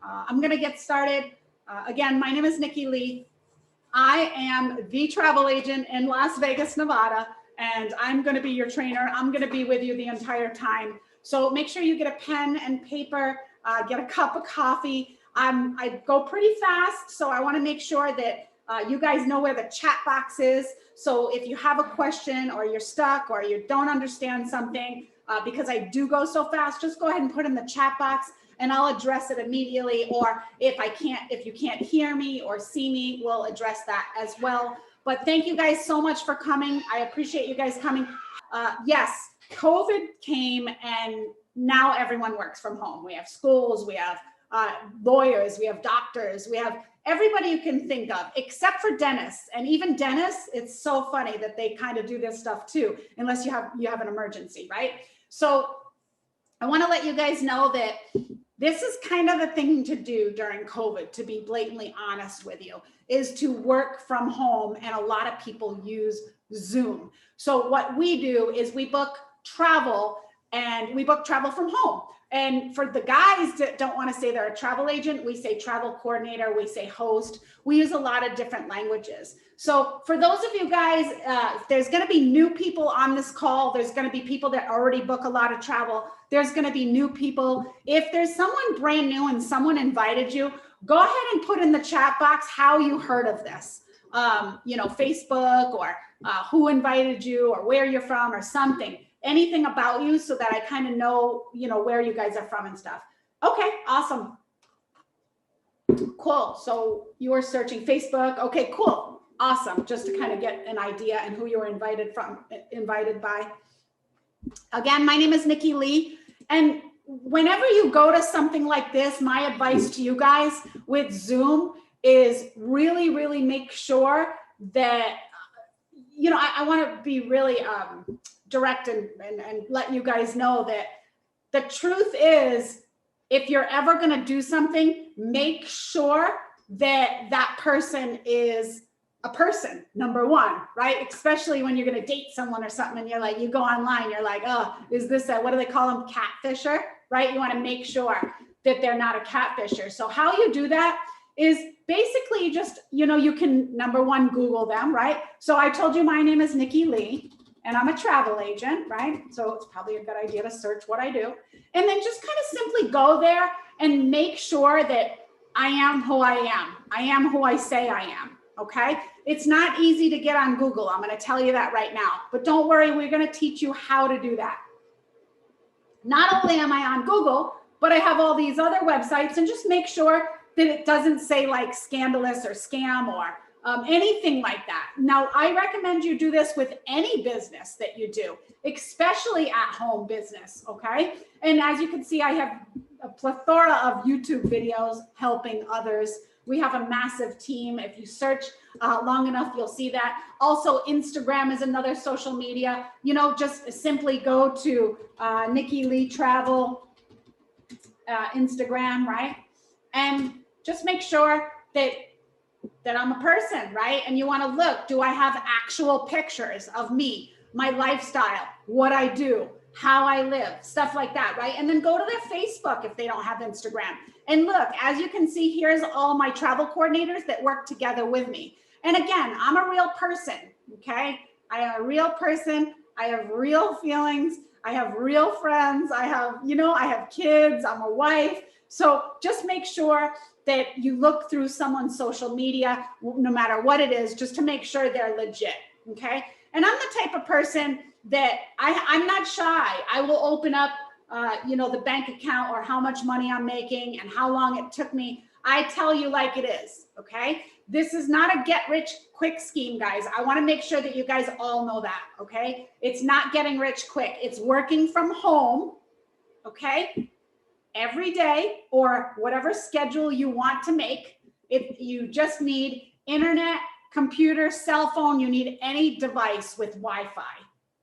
I'm going to get started. Again, my name is Nikki Lee. I am the travel agent in Las Vegas, Nevada, and I'm going to be your trainer. I'm going to be with you the entire time. So make sure you get a pen and paper, get a cup of coffee. I go pretty fast, so I want to make sure that you guys know where the chat box is. So if you have a question or you're stuck or you don't understand something, because I do go so fast, just go ahead and put in the chat box and I'll address it immediately. Or if you can't hear me or see me, we'll address that as well. But thank you guys so much for coming. I appreciate you guys coming. Yes, COVID came and now everyone works from home. We have schools, we have lawyers, we have doctors, we have everybody you can think of, except for dentists. And even dentists, it's so funny that they kind of do this stuff too, unless you have an emergency, right? So I want to let you guys know that this is kind of the thing to do during COVID, to be blatantly honest with you, is to work from home. And a lot of people use Zoom. So what we do is we book travel, and we book travel from home. And for the guys that don't want to say they're a travel agent, we say travel coordinator, we say host. We use a lot of different languages. So for those of you guys, there's going to be new people on this call. There's going to be people that already book a lot of travel. There's going to be new people. If there's someone brand new and someone invited you, go ahead and put in the chat box how you heard of this. Facebook, or who invited you, or where you're from, or something. Anything about you, so that I kind of know, where you guys are from and stuff. Okay, awesome. Cool. So you were searching Facebook. Okay, cool. Awesome. Just to kind of get an idea and who you were invited by. Again, my name is Nikki Lee. And whenever you go to something like this, my advice to you guys with Zoom is really, really make sure that, I want to be really direct and let you guys know that the truth is, if you're ever going to do something, make sure that that person is a person, number one, right? Especially when you're going to date someone or something, and you're like, you go online, you're like, oh, is this what do they call them? Catfisher, right? You want to make sure that they're not a catfisher. So how you do that is basically just, you can, number one, Google them, right? So I told you my name is Nikki Lee. And I'm a travel agent, right? So it's probably a good idea to search what I do. And then just kind of simply go there and make sure that I am who I am. I am who I say I am, okay? It's not easy to get on Google. I'm gonna tell you that right now. But don't worry, we're gonna teach you how to do that. Not only am I on Google, but I have all these other websites, and just make sure that it doesn't say like scandalous or scam or anything like that. Now, I recommend you do this with any business that you do, especially at home business, okay? And as you can see, I have a plethora of YouTube videos helping others. We have a massive team. If you search long enough, you'll see that. Also, Instagram is another social media. Just simply go to Nikki Lee Travel Instagram, right? And just make sure that I'm a person, right? And you want to look, do I have actual pictures of me, my lifestyle, what I do, how I live, stuff like that, right? And then go to their Facebook if they don't have Instagram. And look, as you can see, here's all my travel coordinators that work together with me. And again, I'm a real person, okay? I am a real person. I have real feelings. I have real friends. I have kids. I'm a wife. So just make sure that you look through someone's social media, no matter what it is, just to make sure they're legit, okay? And I'm the type of person that I'm not shy. I will open up, the bank account, or how much money I'm making and how long it took me. I tell you like it is, okay? This is not a get rich quick scheme, guys. I want to make sure that you guys all know that, okay? It's not getting rich quick. It's working from home, okay? Every day, or whatever schedule you want to make. If you just need internet, computer, cell phone, you need any device with Wi-Fi,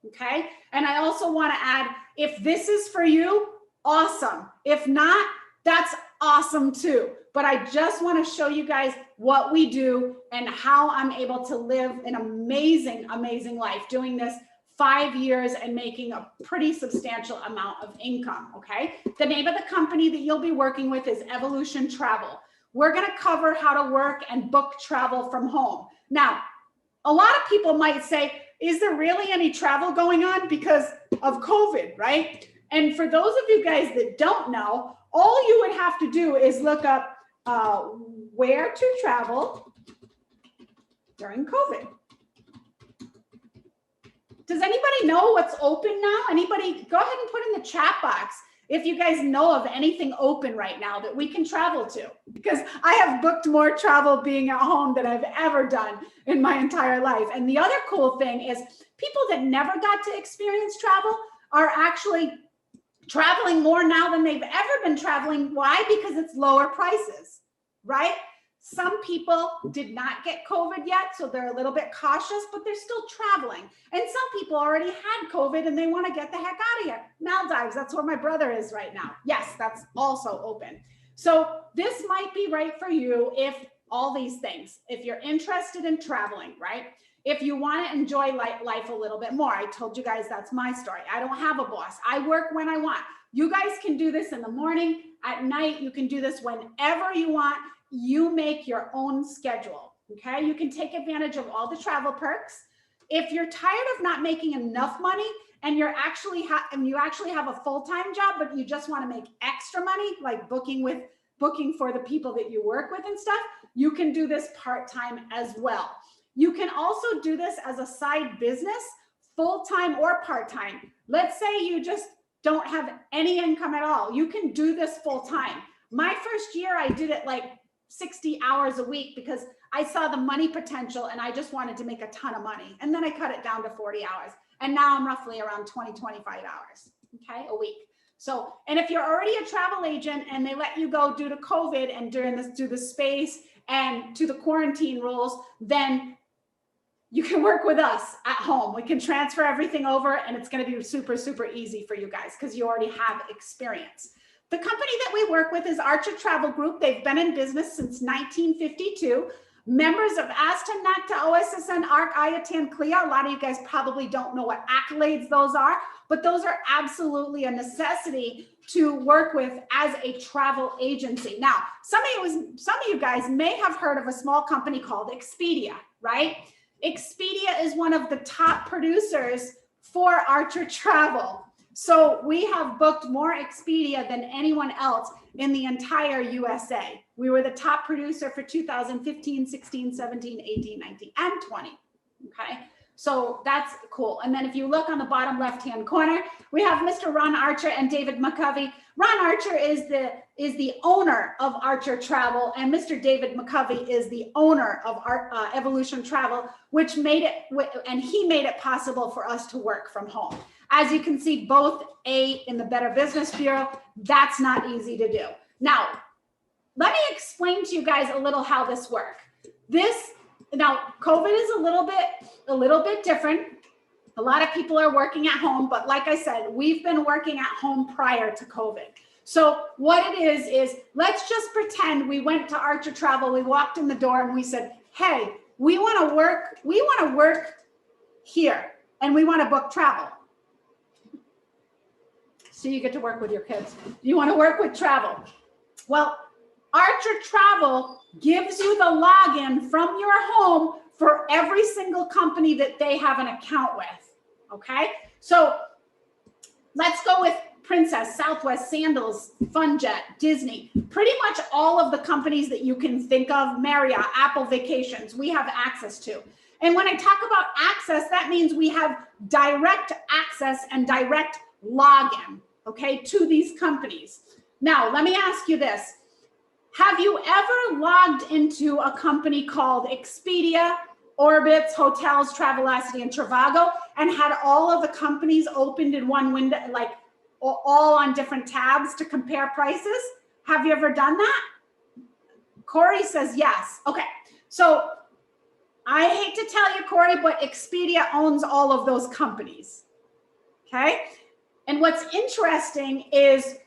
okay? And I also want to add, if this is for you, awesome. If not, that's awesome too. But I just want to show you guys what we do and how I'm able to live an amazing, amazing life doing this 5 years and making a pretty substantial amount of income, okay? The name of the company that you'll be working with is Evolution Travel. We're gonna cover how to work and book travel from home. Now, a lot of people might say, is there really any travel going on because of COVID, right? And for those of you guys that don't know, all you would have to do is look up where to travel during COVID. Does anybody know what's open now? Anybody, go ahead and put in the chat box if you guys know of anything open right now that we can travel to, because I have booked more travel being at home than I've ever done in my entire life. And the other cool thing is people that never got to experience travel are actually traveling more now than they've ever been traveling. Why? Because it's lower prices, right? Some people did not get COVID yet, so they're a little bit cautious, but they're still traveling. And some people already had COVID and they want to get the heck out of here. Maldives, that's where my brother is right now. Yes, that's also open. So this might be right for you if all these things, if you're interested in traveling, right? If you want to enjoy life a little bit more. I told you guys that's my story. I don't have a boss. I work when I want. You guys can do this in the morning, at night. You can do this whenever you want. You make your own schedule, okay? You can take advantage of all the travel perks. If you're tired of not making enough money and you actually have a full-time job, but you just want to make extra money, like booking for the people that you work with and stuff, you can do this part-time as well. You can also do this as a side business, full-time or part-time. Let's say you just don't have any income at all. You can do this full-time. My first year, I did it like 60 hours a week because I saw the money potential and I just wanted to make a ton of money. And then I cut it down to 40 hours. And now I'm roughly around 20, 25 hours, okay, a week. So, and if you're already a travel agent and they let you go due to COVID and due the space and to the quarantine rules, then you can work with us at home. We can transfer everything over and it's going to be super, super easy for you guys because you already have experience. The company that we work with is Archer Travel Group. They've been in business since 1952. Members of ASTA, NACTA, OSSN, ARC, IATAN, CLIA. A lot of you guys probably don't know what accolades those are, but those are absolutely a necessity to work with as a travel agency. Now, some of you guys may have heard of a small company called Expedia, right? Expedia is one of the top producers for Archer Travel. So we have booked more Expedia than anyone else in the entire USA. We were the top producer for 2015, 16, 17, 18, 19, and 20, okay? So that's cool. And then if you look on the bottom left-hand corner, we have Mr. Ron Archer and David McCovey. Ron Archer is the owner of Archer Travel, and Mr. David McCovey is the owner of Evolution Travel, which made it, and he made it possible for us to work from home. As you can see, both in the Better Business Bureau, that's not easy to do. Now, let me explain to you guys a little how this works. Now, COVID is a little bit different. A lot of people are working at home, but like I said, we've been working at home prior to COVID. So what it is let's just pretend we went to Archer Travel, we walked in the door and we said, hey, we want to work here and we want to book travel. So you get to work with your kids. You want to work with travel. Well, Archer Travel gives you the login from your home for every single company that they have an account with, okay? So let's go with Princess, Southwest, Sandals, FunJet, Disney, pretty much all of the companies that you can think of, Marriott, Apple Vacations, we have access to. And when I talk about access, that means we have direct access and direct login, okay, to these companies. Now, let me ask you this. Have you ever logged into a company called Expedia, Orbitz, Hotels, Travelocity, and Trivago and had all of the companies opened in one window, like all on different tabs to compare prices? Have you ever done that? Corey says yes. Okay, so I hate to tell you, Corey, but Expedia owns all of those companies, okay? And what's interesting is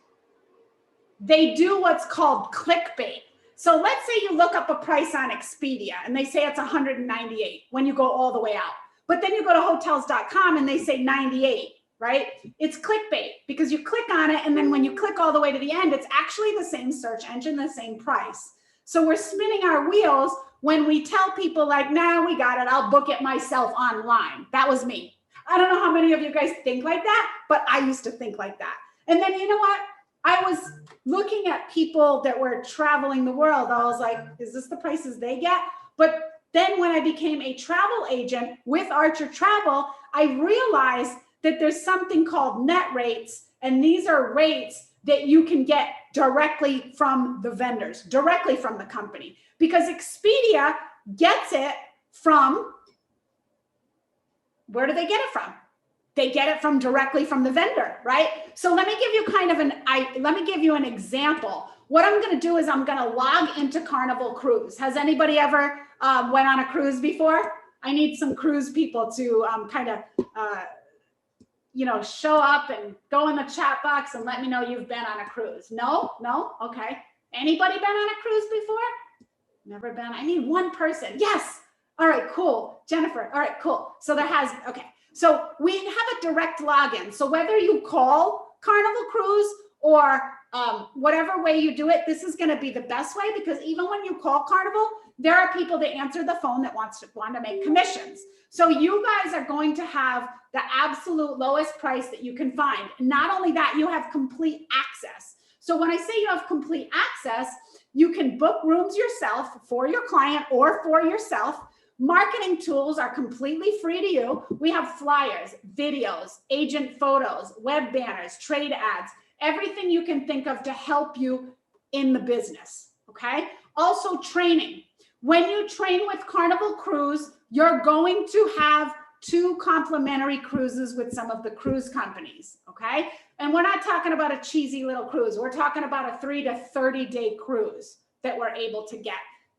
they do what's called clickbait. So let's say you look up a price on Expedia and they say it's $198 when you go all the way out. But then you go to hotels.com and they say 98, right? It's clickbait because you click on it. And then when you click all the way to the end, it's actually the same search engine, the same price. So we're spinning our wheels when we tell people like, nah, we got it. I'll book it myself online. That was me. I don't know how many of you guys think like that, but I used to think like that. And then you know what? I was looking at people that were traveling the world. I was like, is this the prices they get? But then when I became a travel agent with Archer Travel, I realized that there's something called net rates. And these are rates that you can get directly from the vendors, directly from the company. Because Expedia gets it from, where do they get it from? They get it from directly from the vendor, right? So let me give you let me give you an example. What I'm going to do is I'm going to log into Carnival Cruise. Has anybody ever went on a cruise before? I need some cruise people to show up and go in the chat box and let me know you've been on a cruise. No? Okay. Anybody been on a cruise before? Never been. I need one person. Yes. All right, cool. Jennifer. All right, cool. So okay. So we have a direct login. So whether you call Carnival Cruise or whatever way you do it, this is going to be the best way, because even when you call Carnival, there are people that answer the phone that want to make commissions. So you guys are going to have the absolute lowest price that you can find. And not only that, you have complete access. So when I say you have complete access, you can book rooms yourself for your client or for yourself. Marketing tools are completely free to you. We have flyers, videos, agent photos, web banners, trade ads, everything you can think of to help you in the business, okay? Also training. When you train with Carnival Cruise, you're going to have 2 complimentary cruises with some of the cruise companies, okay? And we're not talking about a cheesy little cruise. We're talking about a 3 to 30-day cruise that we're able to get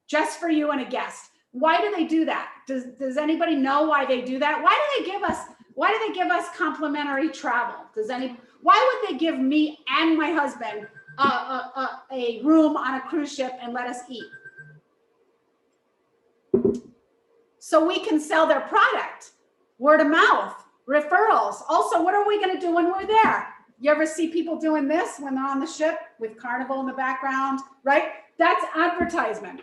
just for you and a guest. Why do they do that? Does anybody know why they do that? Why do they give us complimentary travel? Why would they give me and my husband a room on a cruise ship and let us eat? So we can sell their product, word of mouth, referrals. Also, what are we going to do when we're there? You ever see people doing this when they're on the ship with Carnival in the background, right? That's advertisement.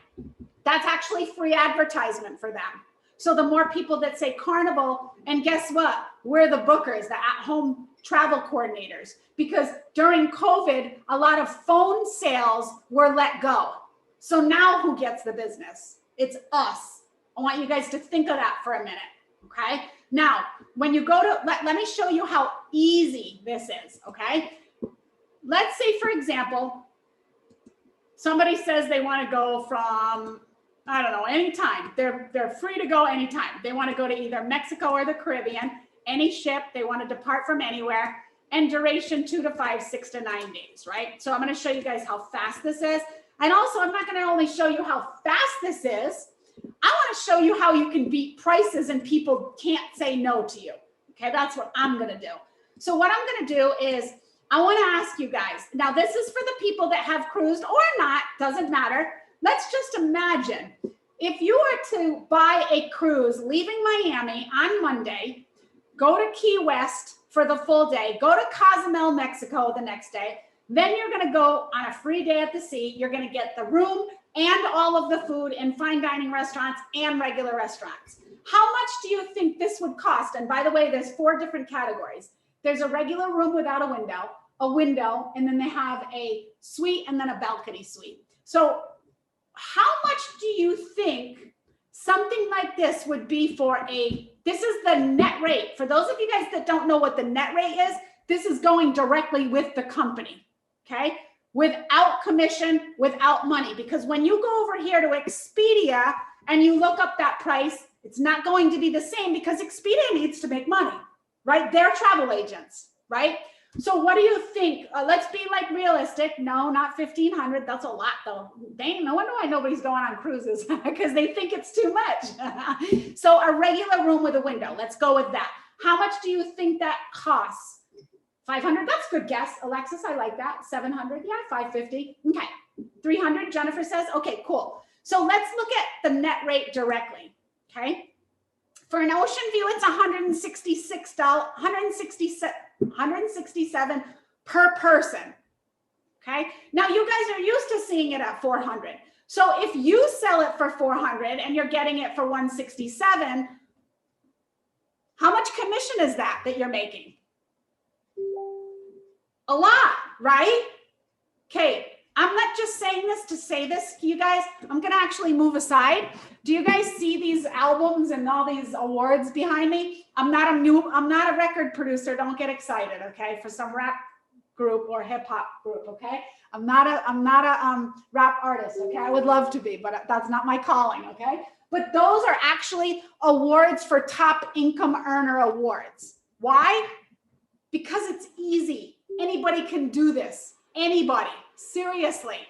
That's actually free advertisement for them. So the more people that say Carnival, and guess what? We're the bookers, the at-home travel coordinators, because during COVID, a lot of phone sales were let go. So now who gets the business? It's us. I want you guys to think of that for a minute, okay? Now, when you go to, let me show you how easy this is, okay? Let's say, for example, somebody says they want to go from, I don't know, anytime. They're free to go anytime. They want to go to either Mexico or the Caribbean, any ship. They want to depart from anywhere, and duration 2 to 5, 6 to 9 days, right? So I'm going to show you guys how fast this is. And also, I'm not going to only show you how fast this is. I want to show you how you can beat prices and people can't say no to you. Okay, that's what I'm going to do. So what I'm going to do is I want to ask you guys. Now, this is for the people that have cruised or not, doesn't matter. Let's just imagine if you were to buy a cruise leaving Miami on Monday, go to Key West for the full day, go to Cozumel, Mexico the next day, then you're going to go on a free day at the sea. You're going to get the room and all of the food in fine dining restaurants and regular restaurants. How much do you think this would cost? And by the way, there's 4 different categories. There's a regular room without a window, and then they have a suite and then a balcony suite. So how much do you think something like this would be for this is the net rate. For those of you guys that don't know what the net rate is, this is going directly with the company, okay? Without commission, without money. Because when you go over here to Expedia and you look up that price, it's not going to be the same because Expedia needs to make money, right? They're travel agents, right? So what do you think? Let's be like realistic. No, not 1,500. That's a lot though. No wonder why nobody's going on cruises because they think it's too much. So a regular room with a window. Let's go with that. How much do you think that costs? 500, that's a good guess. Alexis, I like that. 700, yeah, 550. Okay, 300, Jennifer says. Okay, cool. So let's look at the net rate directly, okay? For an ocean view, it's $167 per person. Okay. Now you guys are used to seeing it at 400. So if you sell it for 400 and you're getting it for 167, how much commission is that you're making? A lot, right? Okay. I'm not just saying this to say this, you guys. I'm going to actually move aside. Do you guys see these albums and all these awards behind me? I'm not a record producer. Don't get excited, okay? For some rap group or hip hop group, okay? I'm not a rap artist, okay? I would love to be, but that's not my calling, okay? But those are actually awards for top income earner awards. Why? Because it's easy. Anybody can do this. Anybody. Seriously.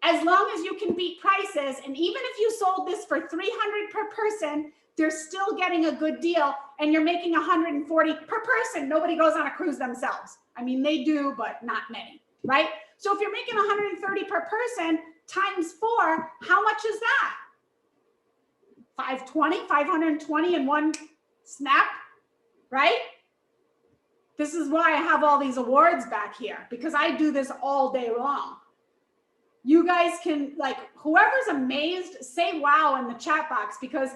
As long as you can beat prices, and even if you sold this for $300 per person, they're still getting a good deal, and you're making $140 per person. Nobody goes on a cruise themselves. I mean, they do, but not many, right? So if you're making $130 per person times 4, how much is that? 520 in one snap, right? This is why I have all these awards back here, because I do this all day long. You guys can, like, whoever's amazed, say wow in the chat box, because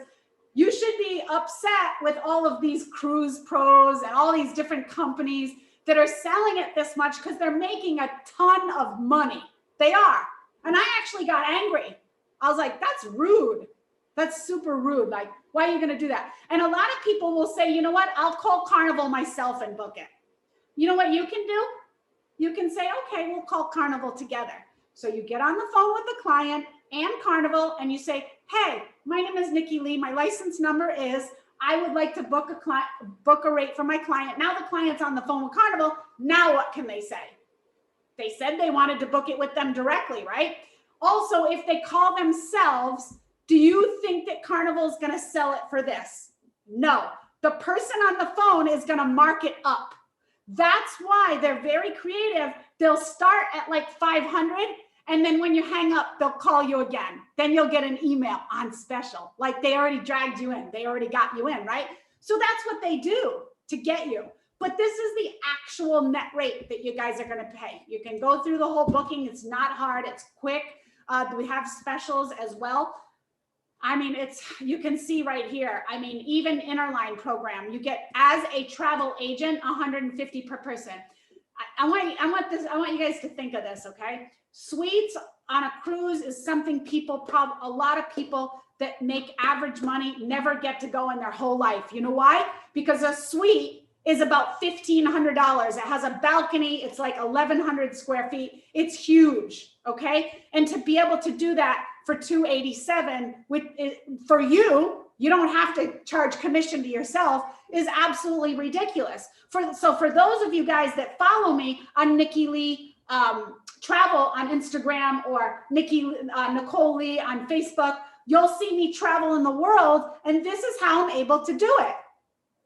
you should be upset with all of these cruise pros and all these different companies that are selling it this much because they're making a ton of money. They are. And I actually got angry. I was like, that's rude. That's super rude. Like, why are you going to do that? And a lot of people will say, you know what? I'll call Carnival myself and book it. You know what you can do? You can say, okay, we'll call Carnival together. So you get on the phone with the client and Carnival and you say, hey, my name is Nikki Lee. My license number is, I would like to book a rate for my client. Now the client's on the phone with Carnival. Now what can they say? They said they wanted to book it with them directly, right? Also, if they call themselves, do you think that Carnival is going to sell it for this? No. The person on the phone is going to mark it up. That's why they're very creative. They'll start at like 500, and then when you hang up, they'll call you again. Then you'll get an email on special. Like they already dragged you in. They already got you in, right? So that's what they do to get you. But this is the actual net rate that you guys are going to pay. You can go through the whole booking. It's not hard. It's quick. We have specials as well. I mean, you can see right here. I mean, even Interline program, you get as a travel agent, $150 per person. I want you guys to think of this, okay? Suites on a cruise is something a lot of people that make average money never get to go in their whole life. You know why? Because a suite is about $1,500. It has a balcony. It's like 1,100 square feet. It's huge, okay? And to be able to do that for $287, for you don't have to charge commission to yourself, is absolutely ridiculous. So for those of you guys that follow me on Nikki Lee Travel on Instagram or Nicole Lee on Facebook, you'll see me travel in the world, and this is how I'm able to do it.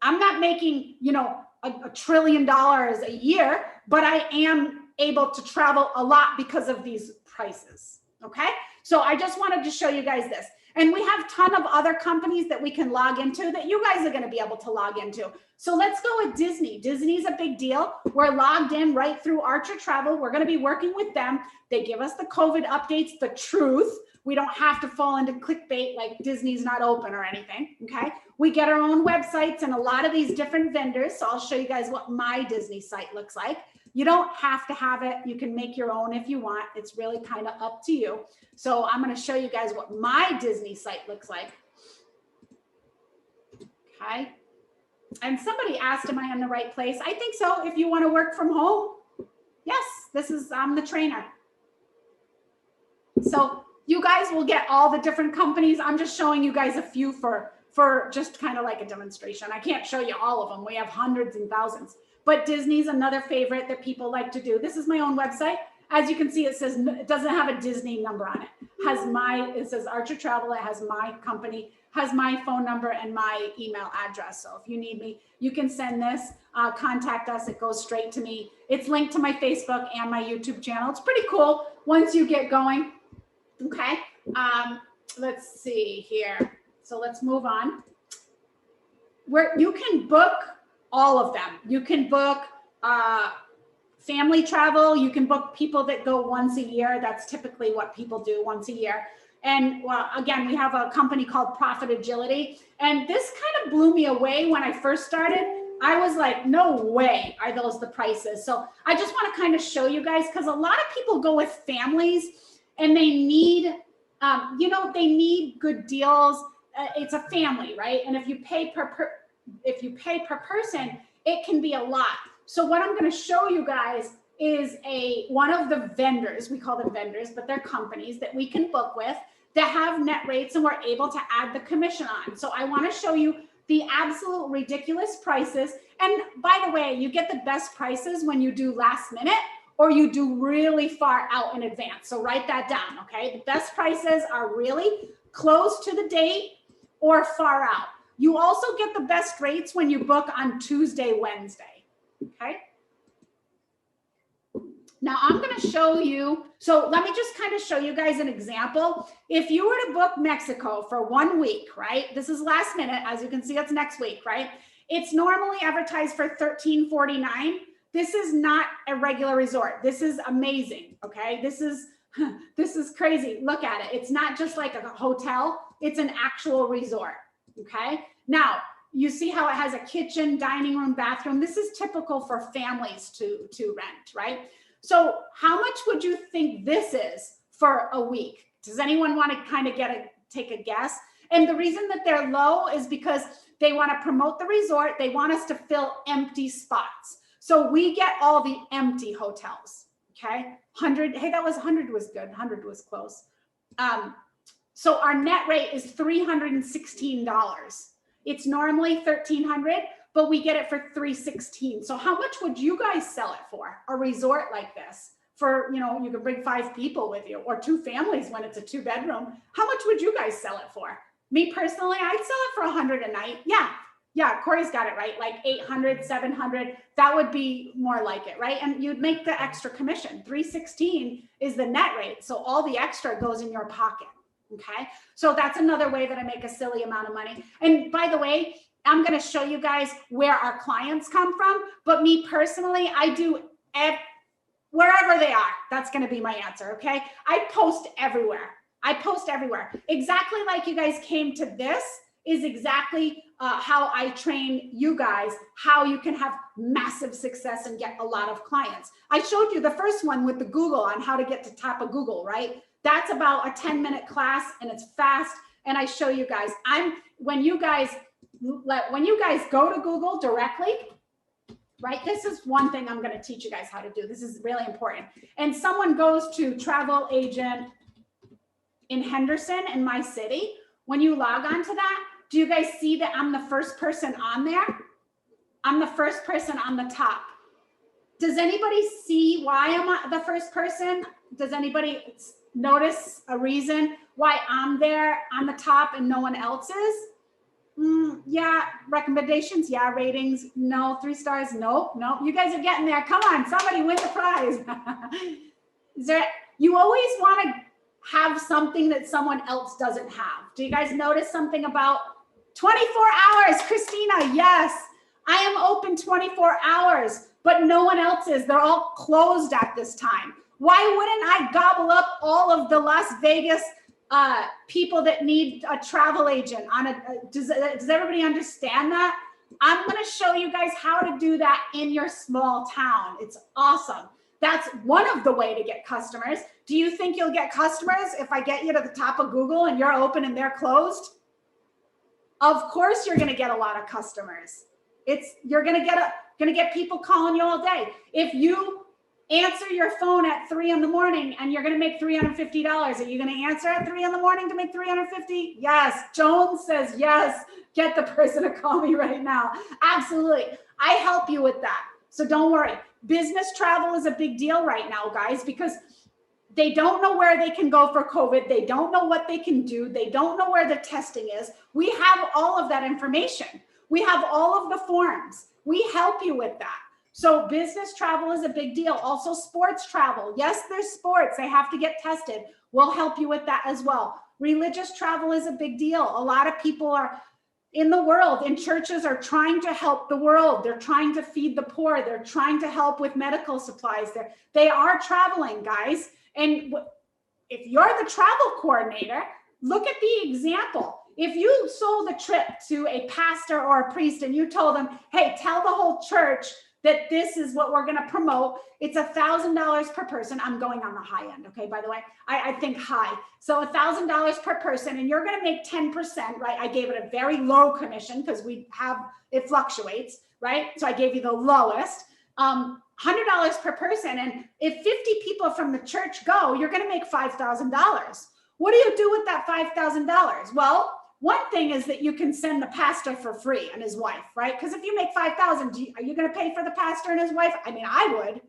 I'm not making, $1 trillion a year, but I am able to travel a lot because of these prices. Okay. So I just wanted to show you guys this. And we have a ton of other companies that we can log into that you guys are going to be able to log into. So let's go with Disney. Disney's a big deal. We're logged in right through Archer Travel. We're going to be working with them. They give us the COVID updates, the truth. We don't have to fall into clickbait like Disney's not open or anything, okay? We get our own websites and a lot of these different vendors. So I'll show you guys what my Disney site looks like. You don't have to have it. You can make your own if you want. It's really kind of up to you. So I'm going to show you guys what my Disney site looks like. Okay. And somebody asked, am I in the right place? I think so. If you want to work from home, yes, I'm the trainer. So you guys will get all the different companies. I'm just showing you guys a few for just kind of like a demonstration. I can't show you all of them. We have hundreds and thousands. But Disney's another favorite that people like to do. This is my own website. As you can see, it says, it doesn't have a Disney number on it. It says Archer Travel. It has my company, has my phone number and my email address. So if you need me, you can send this, contact us. It goes straight to me. It's linked to my Facebook and my YouTube channel. It's pretty cool once you get going. Okay. Let's see here. So let's move on. where you can book all of them. You can book family travel. You can book people that go once a year. That's typically what people do, once a year. And well, again, we have a company called Profit Agility. And this kind of blew me away when I first started. I was like, no way are those the prices. So I just want to kind of show you guys, because a lot of people go with families and they need, they need good deals. It's a family, right? And if you pay per person, it can be a lot. So what I'm going to show you guys is one of the vendors, we call them vendors, but they're companies that we can book with that have net rates, and we're able to add the commission on. So I want to show you the absolute ridiculous prices. And by the way, you get the best prices when you do last minute or you do really far out in advance. So write that down, okay? The best prices are really close to the date or far out. You also get the best rates when you book on Tuesday, Wednesday, okay? Now I'm going to show you, so let me just kind of show you guys an example. If you were to book Mexico for 1 week, right? This is last minute. As you can see, it's next week, right? It's normally advertised for $13.49. This is not a regular resort. This is amazing, okay? This is crazy. Look at it. It's not just like a hotel. It's an actual resort, okay? Now, you see how it has a kitchen, dining room, bathroom. This is typical for families to rent, right? So how much would you think this is for a week? Does anyone want to kind of take a guess? And the reason that they're low is because they want to promote the resort. They want us to fill empty spots. So we get all the empty hotels, okay? 100, hey, that was 100 was good. 100 was close. So our net rate is $316. It's normally $1,300, but we get it for $316. So how much would you guys sell it for? A resort like this for, you could bring 5 people with you, or 2 families when it's a 2-bedroom. How much would you guys sell it for? Me personally, I'd sell it for $100 a night. Yeah, Corey's got it right. Like 800, 700, that would be more like it, right? And you'd make the extra commission. 316 is the net rate. So all the extra goes in your pocket. Okay. So that's another way that I make a silly amount of money. And by the way, I'm going to show you guys where our clients come from, but me personally, I do wherever they are. That's going to be my answer. Okay. I post everywhere. Exactly like you guys came to this is exactly how I train you guys, how you can have massive success and get a lot of clients. I showed you the first one with the Google on how to get to top of Google, right? That's about a 10-minute class and it's fast. And I show you guys, when you guys go to Google directly, right? This is one thing I'm going to teach you guys how to do. This is really important. And someone goes to travel agent in Henderson in my city. When you log on to that, do you guys see that I'm the first person on there? I'm the first person on the top. Does anybody see why I'm the first person? Does anybody notice a reason why I'm there on the top and no one else is? Yeah, recommendations, yeah, ratings, no, 3 stars, nope. You guys are getting there. Come on, somebody win the prize. You always want to have something that someone else doesn't have. Do you guys notice something about 24 hours? Christina, yes, I am open 24 hours, but no one else is. They're all closed at this time. Why wouldn't I gobble up all of the Las Vegas people that need a travel agent? Does everybody understand that? I'm going to show you guys how to do that in your small town. It's awesome. That's one of the way to get customers. Do you think you'll get customers if I get you to the top of Google and you're open and they're closed? Of course, you're going to get a lot of customers. You're going to get people calling you all day. If you answer your phone at 3 in the morning and you're going to make $350, are you going to answer at 3 in the morning to make $350? Yes. Jones says yes. Get the person to call me right now. Absolutely. I help you with that. So don't worry. Business travel is a big deal right now, guys, because they don't know where they can go for COVID. They don't know what they can do. They don't know where the testing is. We have all of that information. We have all of the forms. We help you with that. So business travel is a big deal. Also sports travel. Yes, there's sports. They have to get tested. We'll help you with that as well. Religious travel is a big deal. A lot of people are in the world, and churches are trying to help the world. They're trying to feed the poor. They're trying to help with medical supplies. They are traveling, guys. And if you're the travel coordinator, look at the example. If you sold a trip to a pastor or a priest and you told them, hey, tell the whole church that this is what we're going to promote. It's $1,000 per person. I'm going on the high end. Okay. By the way, I think high. So $1,000 per person, and you're going to make 10%, right? I gave it a very low commission because it fluctuates, right? So I gave you the lowest, $100 per person. And if 50 people from the church go, you're going to make $5,000. What do you do with that $5,000? Well, one thing is that you can send the pastor for free and his wife, right? Because if you make $5,000, are you going to pay for the pastor and his wife? I mean, I would,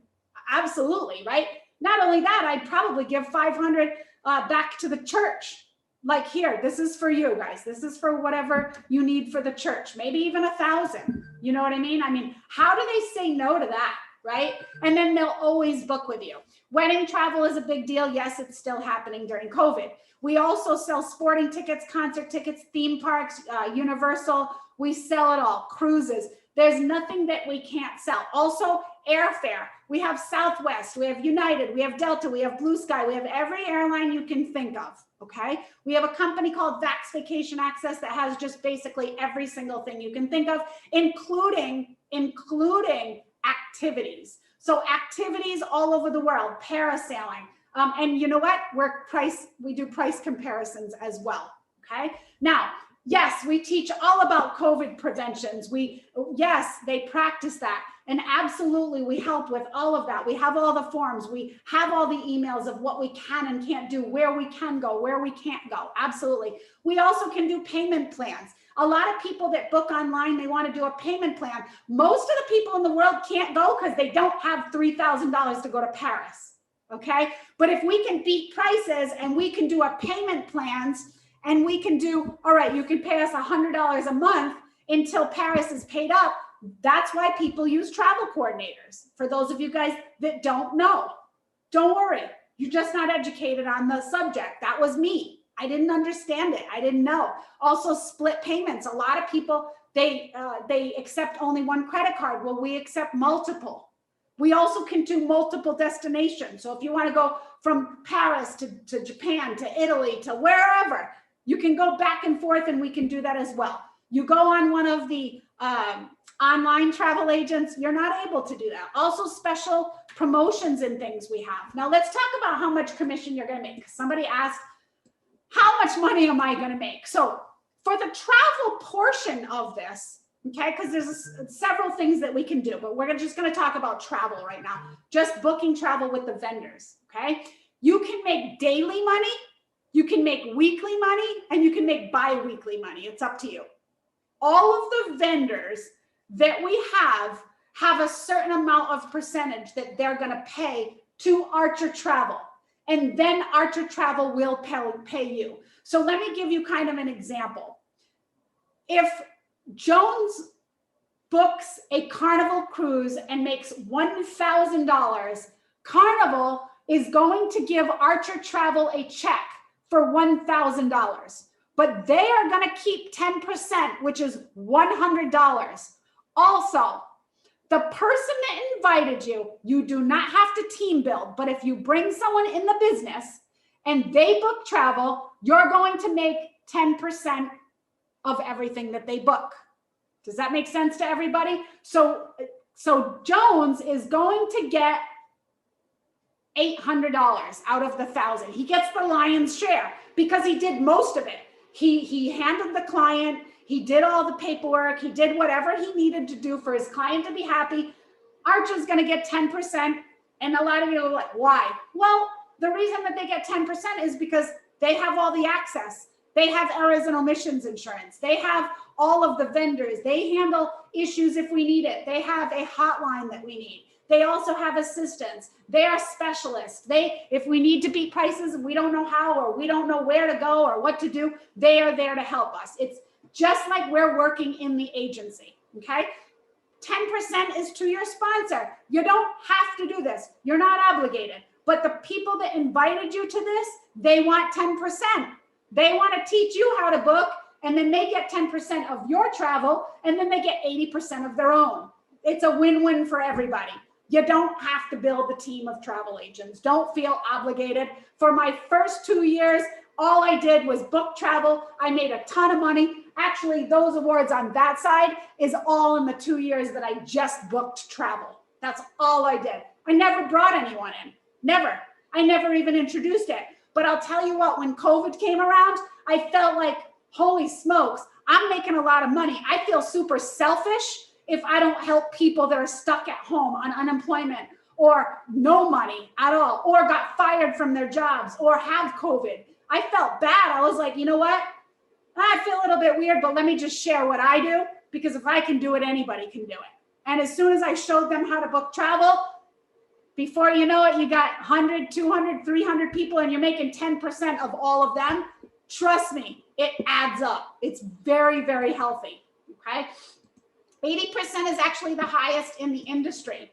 absolutely, right? Not only that, I'd probably give 500 back to the church. Like, here, this is for you guys. This is for whatever you need for the church. Maybe even 1,000. You know what I mean? I mean, how do they say no to that, right? And then they'll always book with you. Wedding travel is a big deal. Yes, it's still happening during COVID. We also sell sporting tickets, concert tickets, theme parks, Universal. We sell it all. Cruises. There's nothing that we can't sell. Also, airfare. We have Southwest. We have United. We have Delta. We have Blue Sky. We have every airline you can think of. Okay. We have a company called Vax Vacation Access that has just basically every single thing you can think of, including activities. So activities all over the world, parasailing. And you know what? We do price comparisons as well. Okay. Now, yes, we teach all about COVID preventions. Yes, they practice that. And absolutely, we help with all of that. We have all the forms. We have all the emails of what we can and can't do, where we can go, where we can't go. Absolutely. We also can do payment plans. A lot of people that book online, they want to do a payment plan. Most of the people in the world can't go because they don't have $3,000 to go to Paris. Okay. But if we can beat prices and we can do our payment plans, and we can do, all right, you can pay us $100 a month until Paris is paid up. That's why people use travel coordinators. For those of you guys that don't know, don't worry. You're just not educated on the subject. That was me. I didn't understand it. I didn't know. Also, split payments. A lot of people, they accept only one credit card. Well, we accept multiple. We also can do multiple destinations. So if you want to go from Paris to Japan, to Italy, to wherever, you can go back and forth, and we can do that as well. You go on one of the online travel agents, you're not able to do that. Also, special promotions and things we have. Now, let's talk about how much commission you're going to make. Somebody asked, how much money am I going to make? So for the travel portion of this, okay, because there's several things that we can do, but we're just going to talk about travel right now, just booking travel with the vendors, okay? You can make daily money, you can make weekly money, and you can make bi-weekly money. It's up to you. All of the vendors that we have a certain amount of percentage that they're going to pay to Archer Travel. And then Archer Travel will pay you. So let me give you kind of an example. If Jones books a Carnival cruise and makes $1,000, Carnival is going to give Archer Travel a check for $1,000, but they are going to keep 10%, which is $100. Also, the person that invited you, you do not have to team build, but if you bring someone in the business and they book travel, you're going to make 10% of everything that they book. Does that make sense to everybody? So Jones is going to get $800 out of the 1,000. He gets the lion's share because he did most of it. He handled the client. He did all the paperwork. He did whatever he needed to do for his client to be happy. Archer's going to get 10%. And a lot of you are like, why? Well, the reason that they get 10% is because they have all the access. They have errors and omissions insurance. They have all of the vendors. They handle issues if we need it. They have a hotline that we need. They also have assistants. They are specialists. If we need to beat prices and we don't know how, or we don't know where to go or what to do, they are there to help us. It's just like we're working in the agency, okay? 10% is to your sponsor. You don't have to do this. You're not obligated. But the people that invited you to this, they want 10%. They want to teach you how to book, and then they get 10% of your travel, and then they get 80% of their own. It's a win-win for everybody. You don't have to build a team of travel agents. Don't feel obligated. For my first 2 years, all I did was book travel. I made a ton of money. Actually, those awards on that side is all in the 2 years that I just booked travel. That's all I did. I never brought anyone in. Never. I never even introduced it. But I'll tell you what, when COVID came around, I felt like, holy smokes, I'm making a lot of money. I feel super selfish if I don't help people that are stuck at home on unemployment or no money at all, or got fired from their jobs or have COVID. I felt bad. I was like, you know what? I feel a little bit weird, but let me just share what I do, because if I can do it, anybody can do it. And as soon as I showed them how to book travel, before you know it, you got 100, 200, 300 people, and you're making 10% of all of them. Trust me, it adds up. It's very, very healthy, okay? 80% is actually the highest in the industry.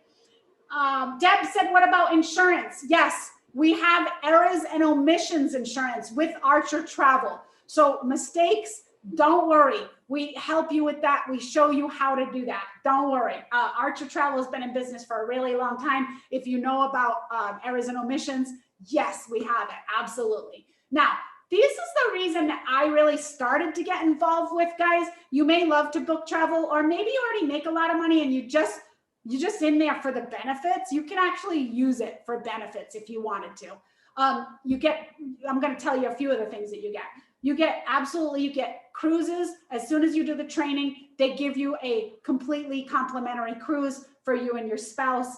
Deb said, what about insurance? Yes, we have errors and omissions insurance with Archer Travel. So mistakes, don't worry. We help you with that. We show you how to do that. Don't worry. Archer Travel has been in business for a really long time. If you know about errors and omissions, yes, we have it. Absolutely. Now, this is the reason that I really started to get involved with, guys. You may love to book travel, or maybe you already make a lot of money and you're just in there for the benefits. You can actually use it for benefits if you wanted to. I'm going to tell you a few of the things that you get. You get cruises. As soon as you do the training, they give you a completely complimentary cruise for you and your spouse.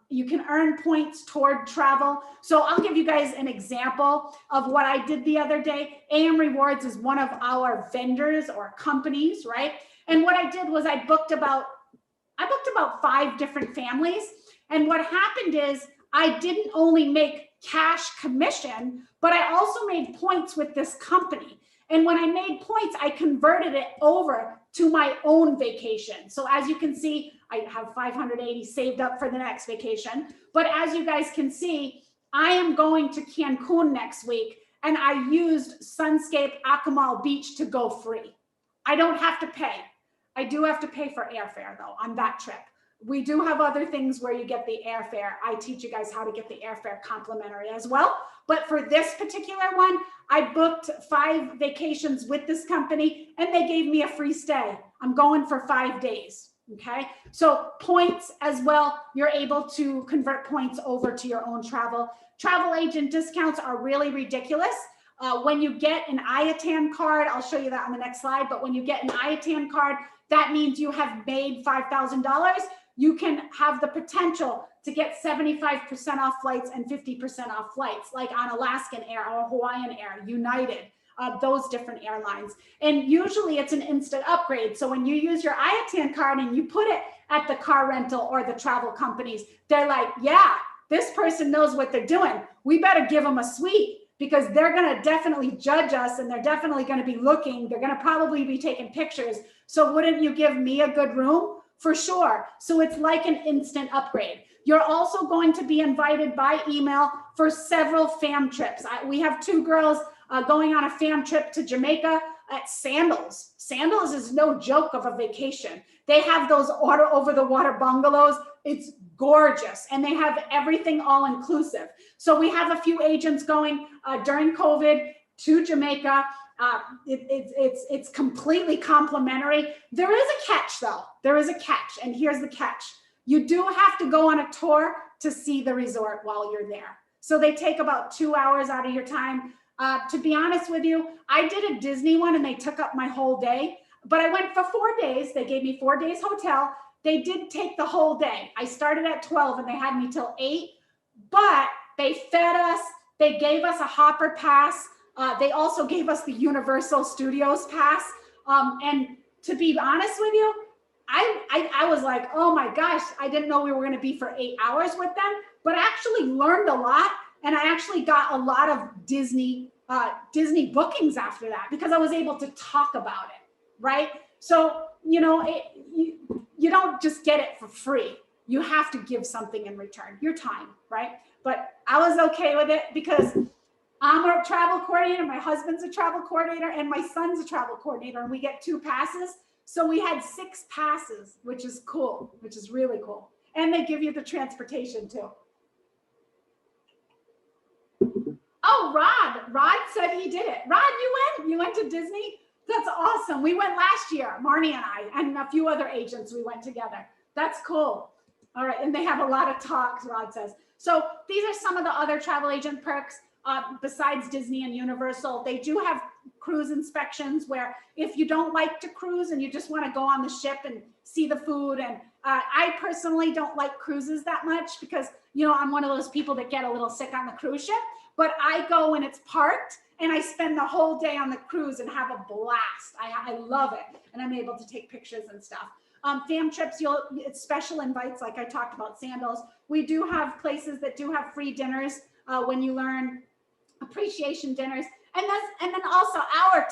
You can earn points toward travel. So I'll give you guys an example of what I did the other day. AM Rewards is one of our vendors or companies, right? And what I did was I booked about 5 different families. And what happened is I didn't only make cash commission, but I also made points with this company. And when I made points, I converted it over to my own vacation. So as you can see, I have 580 saved up for the next vacation. But as you guys can see, I am going to Cancun next week, and I used Sunscape Akumal Beach to go free. I don't have to pay. I do have to pay for airfare though on that trip. We do have other things where you get the airfare. I teach you guys how to get the airfare complimentary as well. But for this particular one, I booked 5 vacations with this company and they gave me a free stay. I'm going for 5 days. Okay. So points as well. You're able to convert points over to your own travel. Travel agent discounts are really ridiculous. When you get an IATAN card, I'll show you that on the next slide. But when you get an IATAN card, that means you have made $5,000. You can have the potential to get 75% off flights and 50% off flights, like on Alaskan Air or Hawaiian Air, United, those different airlines. And usually it's an instant upgrade. So when you use your IATAN card and you put it at the car rental or the travel companies, they're like, yeah, this person knows what they're doing. We better give them a suite, because they're going to definitely judge us and they're definitely going to be looking. They're going to probably be taking pictures. So wouldn't you give me a good room? For sure. So it's like an instant upgrade. You're also going to be invited by email for several fam trips. We have 2 girls going on a fam trip to Jamaica at Sandals. Sandals is no joke of a vacation. They have those over the water bungalows. It's gorgeous. And they have everything all inclusive. So we have a few agents going during COVID to Jamaica. It's completely complimentary. There is a catch though. There is a catch. And here's the catch. You do have to go on a tour to see the resort while you're there. So they take about 2 hours out of your time. To be honest with you, I did a Disney one and they took up my whole day, but I went for 4 days. They gave me 4 days hotel. They did take the whole day. I started at 12 and they had me till 8, but they fed us. They gave us a hopper pass. They also gave us the Universal Studios pass. And to be honest with you, I was like, oh my gosh, I didn't know we were going to be for 8 hours with them, but I actually learned a lot. And I actually got a lot of Disney bookings after that, because I was able to talk about it, right? So, you know, you don't just get it for free. You have to give something in return, your time, right? But I was okay with it because I'm a travel coordinator, my husband's a travel coordinator, and my son's a travel coordinator, and we get 2 passes. So we had 6 passes, which is cool, which is really cool. And they give you the transportation too. Oh, Rod said he did it. Rod, you went to Disney? That's awesome. We went last year, Marnie and I, and a few other agents, we went together. That's cool. All right, and they have a lot of talks, Rod says. So these are some of the other travel agent perks. Besides Disney and Universal, they do have cruise inspections where if you don't like to cruise and you just want to go on the ship and see the food, and I personally don't like cruises that much because, you know, I'm one of those people that get a little sick on the cruise ship, but I go when it's parked and I spend the whole day on the cruise and have a blast. I love it, and I'm able to take pictures and stuff. Fam trips, it's special invites, like I talked about Sandals. We do have places that do have free dinners when you learn, appreciation dinners. And then also our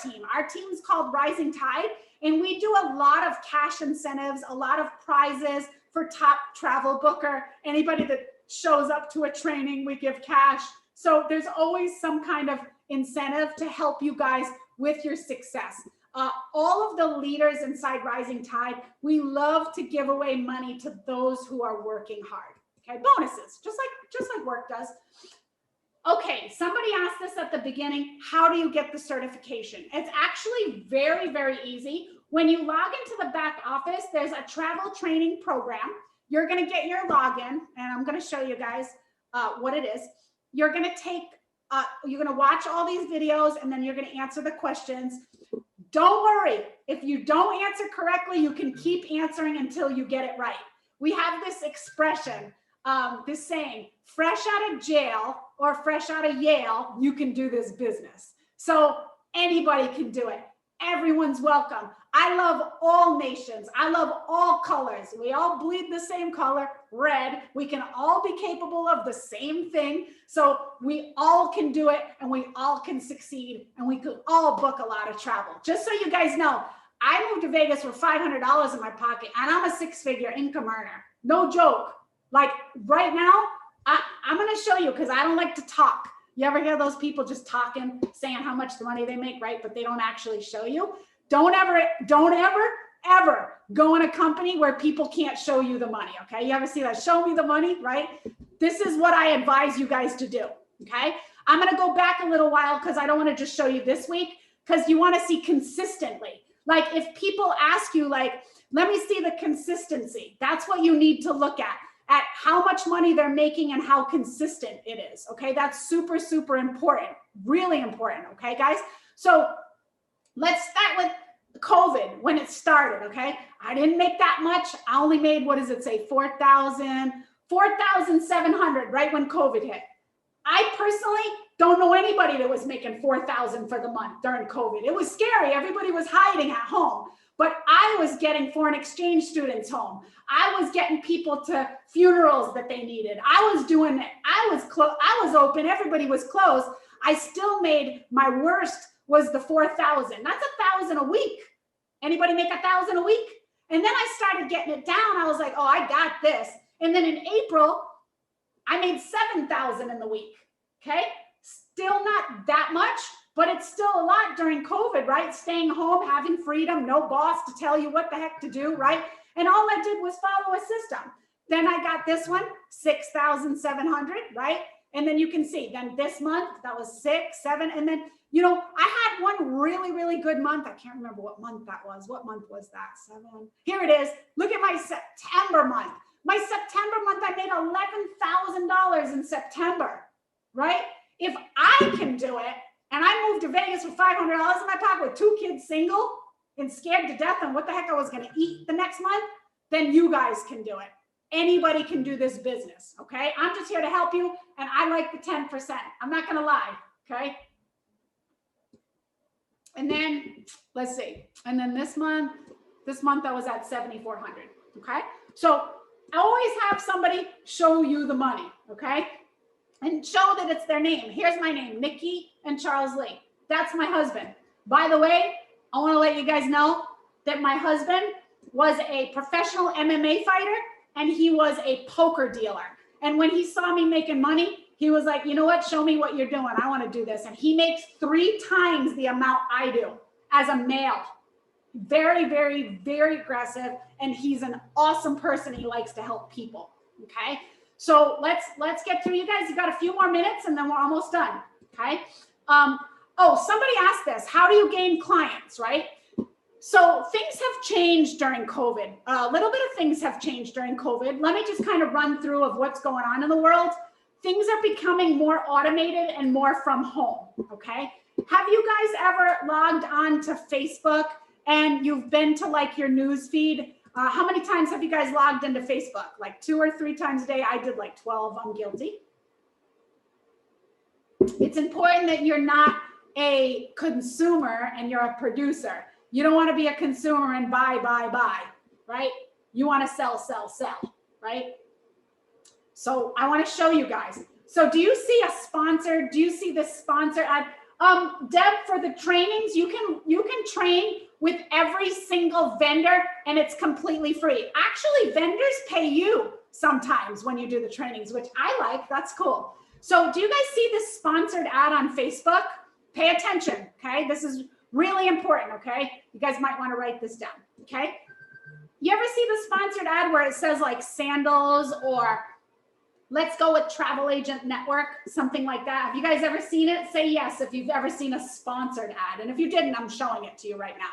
team's called Rising Tide, and we do a lot of cash incentives, a lot of prizes for top travel booker. Anybody that shows up to a training, we give cash. So there's always some kind of incentive to help you guys with your success. All of the leaders inside Rising Tide, we love to give away money to those who are working hard. Okay, bonuses, just like work does. Okay, somebody asked this at the beginning, how do you get the certification? It's actually very, very easy. When you log into the back office, there's a travel training program. You're gonna get your login, and I'm gonna show you guys what it is. You're gonna watch all these videos, and then you're gonna answer the questions. Don't worry, if you don't answer correctly, you can keep answering until you get it right. We have this expression, this saying, fresh out of jail or fresh out of Yale, you can do this business. So anybody can do it. Everyone's welcome. I love all nations. I love all colors. We all bleed the same color, red. We can all be capable of the same thing. So we all can do it, and we all can succeed, and we could all book a lot of travel. Just so you guys know, I moved to Vegas with $500 in my pocket, and I'm a 6-figure income earner. No joke. Like right now, I'm going to show you, because I don't like to talk. You ever hear those people just talking, saying how much money they make, right? But they don't actually show you. Don't ever go in a company where people can't show you the money, okay? You ever see that? Show me the money, right? This is what I advise you guys to do, okay? I'm going to go back a little while because I don't want to just show you this week, because you want to see consistently. Like if people ask you, like, let me see the consistency. That's what you need to look at how much money they're making and how consistent it is, okay? That's super, super important, really important, okay, guys? So let's start with COVID, when it started, okay? I didn't make that much. I only made, what does it say, 4,700 right when COVID hit. I personally don't know anybody that was making 4,000 for the month during COVID. It was scary. Everybody was hiding at home. But I was getting foreign exchange students home. I was getting people to funerals that they needed. I was doing it. I was open. Everybody was closed. I still made, my worst was the 4,000. That's 1,000 a week. Anybody make 1,000 a week? And then I started getting it down. I was like, oh, I got this. And then in April, I made 7,000 in the week. Okay. Still not that much, but it's still a lot during COVID, right? Staying home, having freedom, no boss to tell you what the heck to do, right? And all I did was follow a system. Then I got this one, 6,700, right? And then you can see, then this month, that was 6, 7, and then, you know, I had one really, really good month. I can't remember what month that was. What month was that? 7. Here it is. Look at my September month. My September month, I made $11,000 in September, right? If I can do it, and I moved to Vegas with $500 in my pocket with 2 kids, single, and scared to death on what the heck I was going to eat the next month, then you guys can do it. Anybody can do this business, okay? I'm just here to help you, and I like the 10%. I'm not going to lie, okay? And then, let's see. And then this month I was at 7,400, okay? So I always have somebody show you the money, okay? And show that it's their name. Here's my name, Nikki and Charles Lee. That's my husband. By the way, I want to let you guys know that my husband was a professional MMA fighter, and he was a poker dealer. And when he saw me making money, He was like, you know what? Show me what you're doing. I want to do this. And he makes 3 times the amount I do as a male. Very, very, very aggressive. And he's an awesome person. He likes to help people. Okay. So let's get through, you guys. You've got a few more minutes and then we're almost done. Okay. Oh, somebody asked this. How do you gain clients, right? So things have changed during COVID. A little bit of things have changed during COVID. Let me just kind of run through of what's going on in the world. Things are becoming more automated and more from home, okay? Have you guys ever logged on to Facebook and you've been to like your news feed? How many times have you guys logged into Facebook? Like 2 or 3 times a day? I did like 12, I'm guilty. It's important that you're not a consumer and you're a producer. You don't want to be a consumer and buy, right? You want to sell, right? So I want to show you guys. So do you see a sponsor? Do you see the sponsor ad? Deb, for the trainings, you can train with every single vendor and it's completely free. Actually, vendors pay you sometimes when you do the trainings, which I like. That's cool. So do you guys see this sponsored ad on Facebook? Pay attention, okay? This is really important, okay? You guys might want to write this down, okay? You ever see the sponsored ad where it says like sandals or let's go with Travel Agent Network, something like that? Have you guys ever seen it? Say yes if you've ever seen a sponsored ad. And if you didn't, I'm showing it to you right now.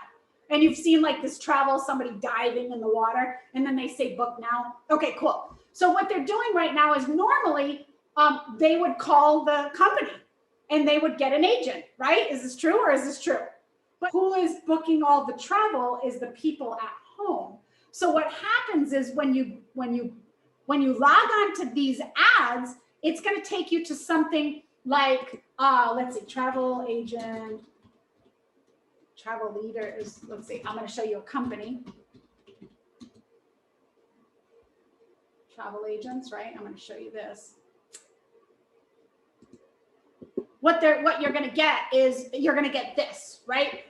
And you've seen like this travel, somebody diving in the water, and then they say book now. Okay, cool. So what they're doing right now is normally they would call the company and they would get an agent, right? Is this true or is this true? But who is booking all the travel is the people at home. So what happens is when you log on to these ads, it's going to take you to something like, let's see, travel agent, travel leaders. Let's see, I'm going to show you a company. Travel agents, right? I'm going to show you this. What you're going to get is you're going to get this, right?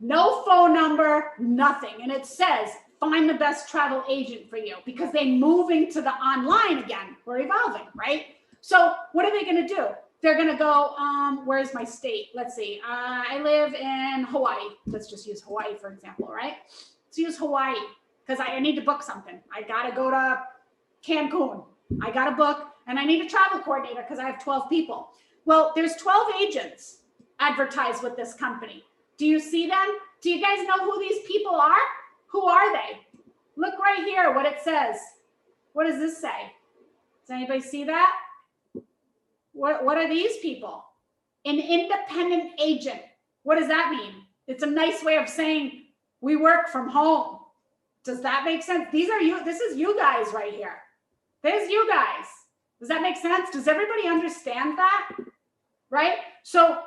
No phone number, nothing. And it says, find the best travel agent for you because they're moving to the online again. We're evolving, right? So what are they going to do? They're going to go, where's my state? Let's see. I live in Hawaii. Let's just use Hawaii, for example, right? Let's use Hawaii because I need to book something. I got to go to Cancun. I got to book and I need a travel coordinator because I have 12 people. Well, there's 12 agents advertised with this company. Do you see them? Do you guys know who these people are? Who are they? Look right here, what it says. What does this say? Does anybody see that? What are these people? An independent agent. What does that mean? It's a nice way of saying we work from home. Does that make sense? These are you. This is you guys right here. There's you guys. Does that make sense? Does everybody understand that? Right? So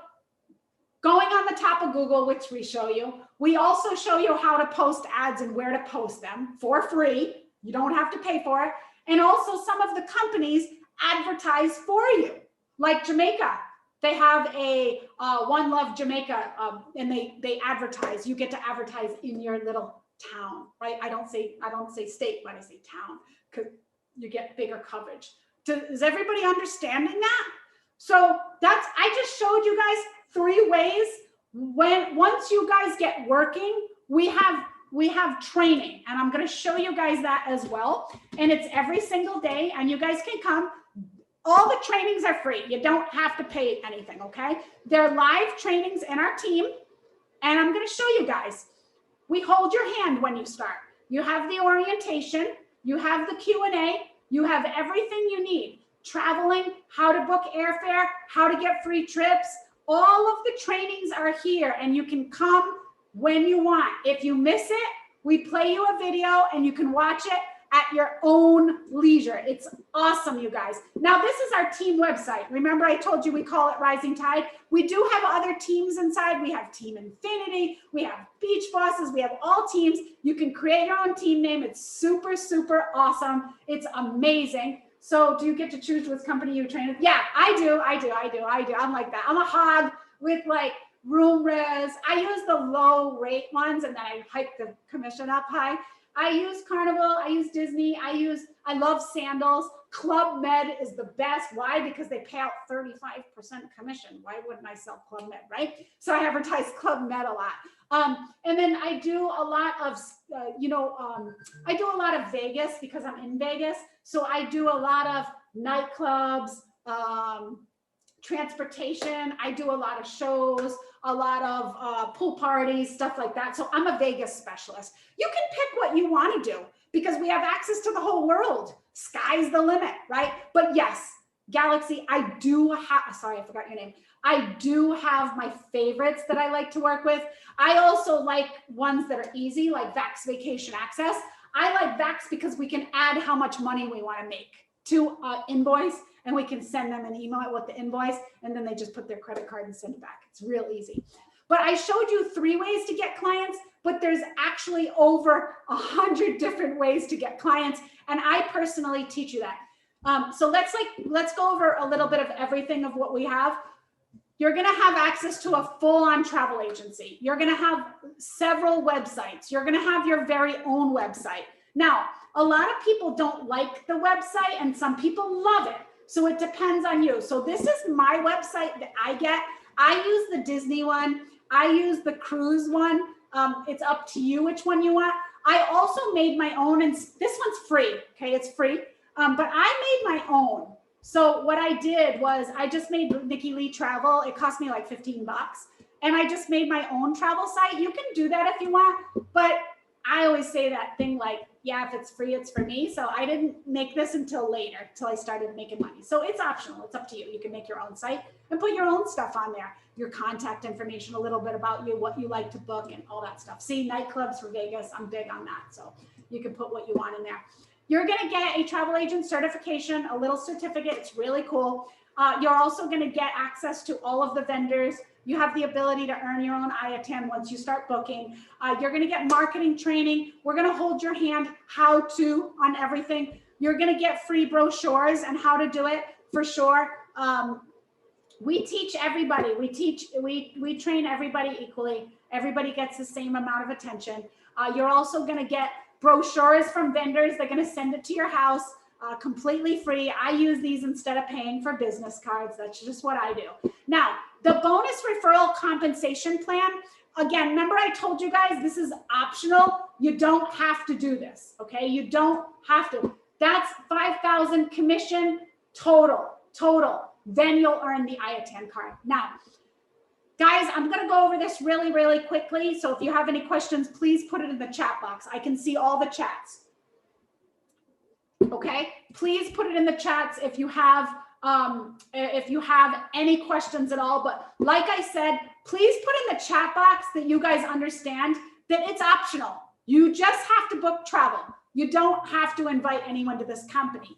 going on the top of Google, which we show you, we also show you how to post ads and where to post them for free. You don't have to pay for it. And also some of the companies advertise for you, like Jamaica. They have a One Love Jamaica, and they advertise. You get to advertise in your little town, right? I don't say state, but I say town because you get bigger coverage. Is everybody understanding that? So I just showed you guys 3 ways. Once you guys get working, we have training, and I'm going to show you guys that as well. And it's every single day, and you guys can come. All the trainings are free. You don't have to pay anything, okay? They're live trainings in our team, and I'm going to show you guys. We hold your hand when you start. You have the orientation, you have the Q&A, you have everything you need. Traveling, how to book airfare, how to get free trips. All of the trainings are here, and you can come when you want. If you miss it, we play you a video and you can watch it at your own leisure. It's awesome, you guys. Now, this is our team website. Remember, I told you we call it Rising Tide. We do have other teams inside. We have Team Infinity. We have Beach Bosses. We have all teams. You can create your own team name. It's super, super awesome. It's amazing. So do you get to choose which company you train with? Yeah, I do. I'm like that. I'm a hog with like room res. I use the low rate ones and then I hike the commission up high. I use Carnival. I use Disney. I love sandals. Club Med is the best. Why? Because they pay out 35% commission. Why wouldn't I sell Club Med, right? So I advertise Club Med a lot. And then I do a lot of, I do a lot of Vegas because I'm in Vegas. So I do a lot of nightclubs, transportation. I do a lot of shows, a lot of pool parties, stuff like that. So I'm a Vegas specialist. You can pick what you want to do because we have access to the whole world. Sky's the limit, right? But yes, Galaxy, I do have, sorry, I forgot your name. I do have my favorites that I like to work with. I also like ones that are easy, like Vax Vacation Access. I like Vax because we can add how much money we want to make to invoice, and we can send them an email with the invoice, and then they just put their credit card and send it back. It's real easy. But I showed you 3 ways to get clients, but there's actually over 100 different ways to get clients, and I personally teach you that. So let's go over a little bit of everything of what we have. You're going to have access to a full-on travel agency. You're going to have several websites. You're going to have your very own website. Now, a lot of people don't like the website, and some people love it. So it depends on you. So this is my website that I get. I use the Disney one. I use the cruise one. It's up to you which one you want. I also made my own, and this one's free. Okay, it's free. But I made my own. So what I did was I just made Nikki Lee Travel. It cost me like 15 bucks. And I just made my own travel site. You can do that if you want. But I always say that thing like, yeah, if it's free, it's for me. So I didn't make this until later, till I started making money. So it's optional. It's up to you. You can make your own site and put your own stuff on there. Your contact information, a little bit about you, what you like to book, and all that stuff. See, nightclubs for Vegas, I'm big on that. So you can put what you want in there. You're going to get a travel agent certification, a little certificate. It's really cool. You're also going to get access to all of the vendors. You have the ability to earn your own IATAN once you start booking. You're going to get marketing training. We're going to hold your hand how to on everything. You're going to get free brochures and how to do it for sure. We teach everybody. We train everybody equally. Everybody gets the same amount of attention. You're also going to get brochures from vendors. They're going to send it to your house completely free. I use these instead of paying for business cards. That's just what I do. Now, the bonus referral compensation plan, again, remember I told you guys this is optional. You don't have to do this, okay? You don't have to. That's $5,000 commission total. Then you'll earn the IATAN card. Now, guys, I'm going to go over this really, really quickly. So if you have any questions, please put it in the chat box. I can see all the chats. Okay, please put it in the chats if you have any questions at all. But like I said, please put in the chat box that you guys understand that it's optional. You just have to book travel. You don't have to invite anyone to this company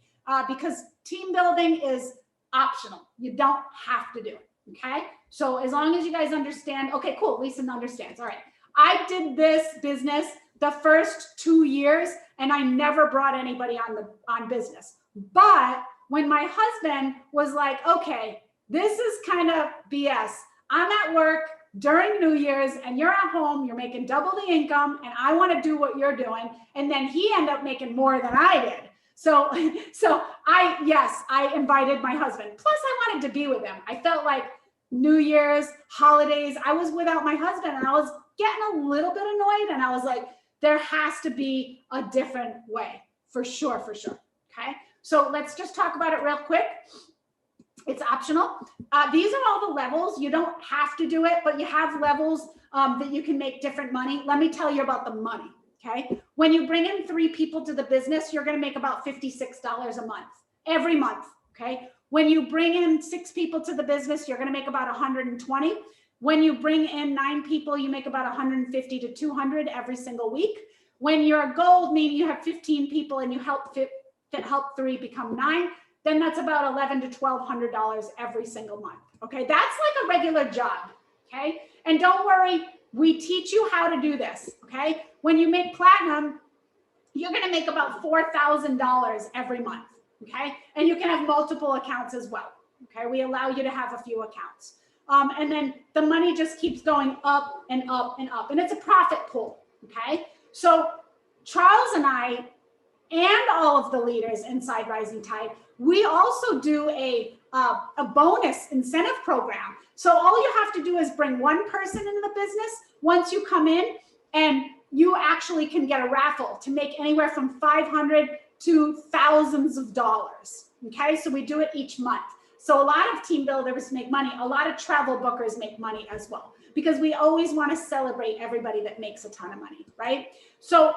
because team building is optional. You don't have to do it. Okay, so as long as you guys understand, okay, cool. Lisa understands. All right, I did this business the first 2 years, and I never brought anybody on business. But when my husband was like, okay, this is kind of BS. I'm at work during New Year's, and you're at home. You're making double the income, and I want to do what you're doing. And then he ended up making more than I did. So I invited my husband. Plus, I wanted to be with him. I felt like New Year's, holidays, I was without my husband, and I was getting a little bit annoyed. And I was like, there has to be a different way, for sure. Okay, so let's just talk about it real quick. It's optional. These are all the levels. You don't have to do it, but you have levels that you can make different money. Let me tell you about the money. Okay, when you bring in 3 people to the business, you're going to make about $56 a month, every month. Okay, when you bring in 6 people to the business, you're going to make about 120. When you bring in 9 people, you make about 150 to 200 every single week. When you're a gold, meaning you have 15 people and you help 3 become 9, then that's about $1,100 to $1,200 every single month. Okay, that's like a regular job. Okay, and don't worry, we teach you how to do this. Okay, when you make platinum, you're going to make about $4,000 every month. Okay, and you can have multiple accounts as well. Okay, we allow you to have a few accounts. And then the money just keeps going up and up and up. And it's a profit pool, okay? So Charles and I and all of the leaders inside Rising Tide, we also do a bonus incentive program. So all you have to do is bring one person in the business once you come in, and you actually can get a raffle to make anywhere from $500 to thousands of dollars. Okay, so we do it each month. So a lot of team builders make money. A lot of travel bookers make money as well, because we always want to celebrate everybody that makes a ton of money, right? So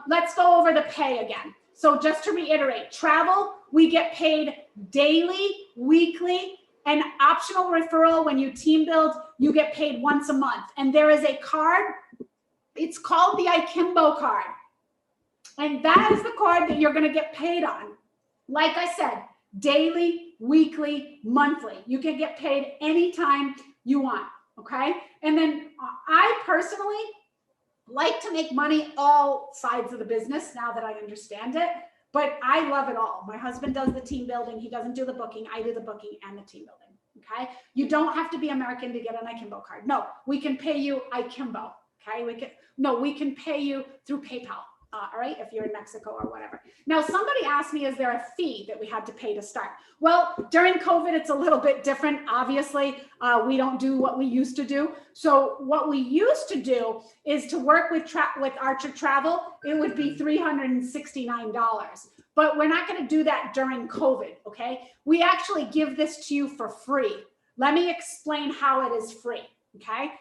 let's go over the pay again. So just to reiterate, travel, we get paid daily, weekly, and optional referral. When you team build, you get paid once a month. And there is a card, it's called the Akimbo card. And that is the card that you're going to get paid on. Like I said, daily, weekly, monthly. You can get paid anytime you want, okay? And then I personally like to make money all sides of the business now that I understand it, but I love it all. My husband does the team building. He doesn't do the booking. I do the booking and the team building, okay? You don't have to be American to get an Akimbo card. No, we can pay you Akimbo, okay? We can pay you through PayPal. All right, if you're in Mexico or whatever. Now, somebody asked me, is there a fee that we had to pay to start? Well, during COVID, it's a little bit different. Obviously, we don't do what we used to do. So what we used to do is to work with Archer Travel, it would be $369. But we're not going to do that during COVID, okay? We actually give this to you for free. Let me explain how it is free, okay?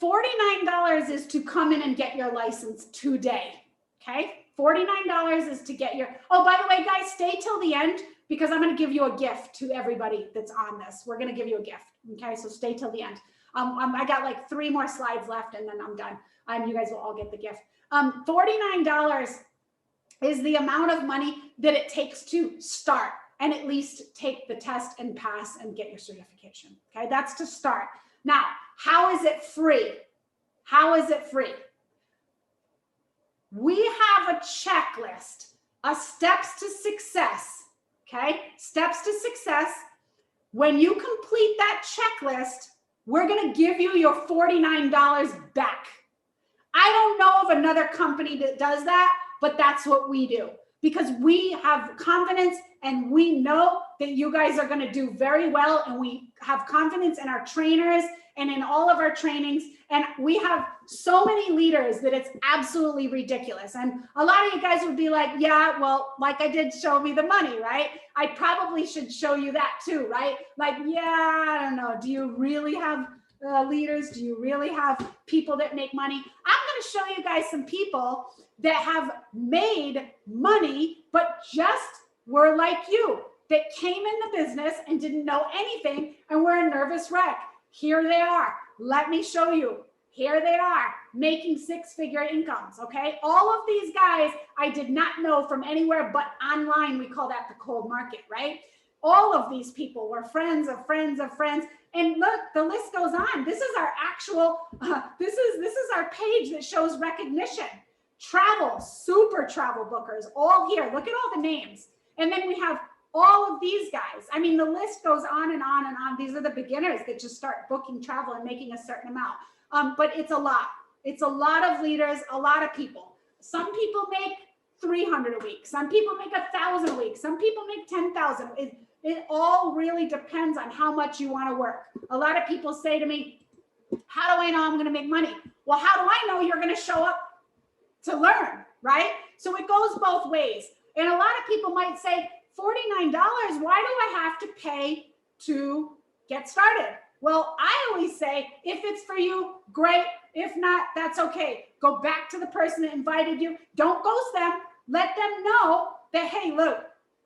$49 is to come in and get your license today, okay? $49 is to get your, oh, by the way, guys, stay till the end, because I'm going to give you a gift to everybody that's on this. We're going to give you a gift, okay? So stay till the end. I got like 3 more slides left, and then I'm done. You guys will all get the gift. $49 is the amount of money that it takes to start and at least take the test and pass and get your certification, okay? That's to start. Now, how is it free? How is it free? We have a checklist, a steps to success, okay? Steps to success. When you complete that checklist, we're going to give you your $49 back. I don't know of another company that does that, but that's what we do, because we have confidence and we know that you guys are going to do very well, and we have confidence in our trainers and in all of our trainings. And we have so many leaders that it's absolutely ridiculous. And a lot of you guys would be like, yeah, well, like I did show me the money, right? I probably should show you that too, right? Like, yeah, I don't know. Do you really have leaders? Do you really have people that make money? I'm going to show you guys some people that have made money, but just were like you, that came in the business and didn't know anything and were a nervous wreck. Here they are. Let me show you. Here they are, making 6-figure incomes, okay? All of these guys I did not know from anywhere but online. We call that the cold market, right? All of these people were friends of friends of friends. And look, the list goes on. This is our actual, this is our page that shows recognition. Travel, super travel bookers, all here. Look at all the names. And then we have all of these guys. I mean, the list goes on and on and on. These are the beginners that just start booking travel and making a certain amount. But it's a lot. It's a lot of leaders, a lot of people. Some people make 300 a week. Some people make 1,000 a week. Some people make 10,000. It all really depends on how much you want to work. A lot of people say to me, how do I know I'm going to make money? Well, how do I know you're going to show up to learn, right? So it goes both ways. And a lot of people might say, $49, why do I have to pay to get started? Well, I always say, if it's for you, great. If not, that's okay. Go back to the person that invited you. Don't ghost them. Let them know that, hey, look,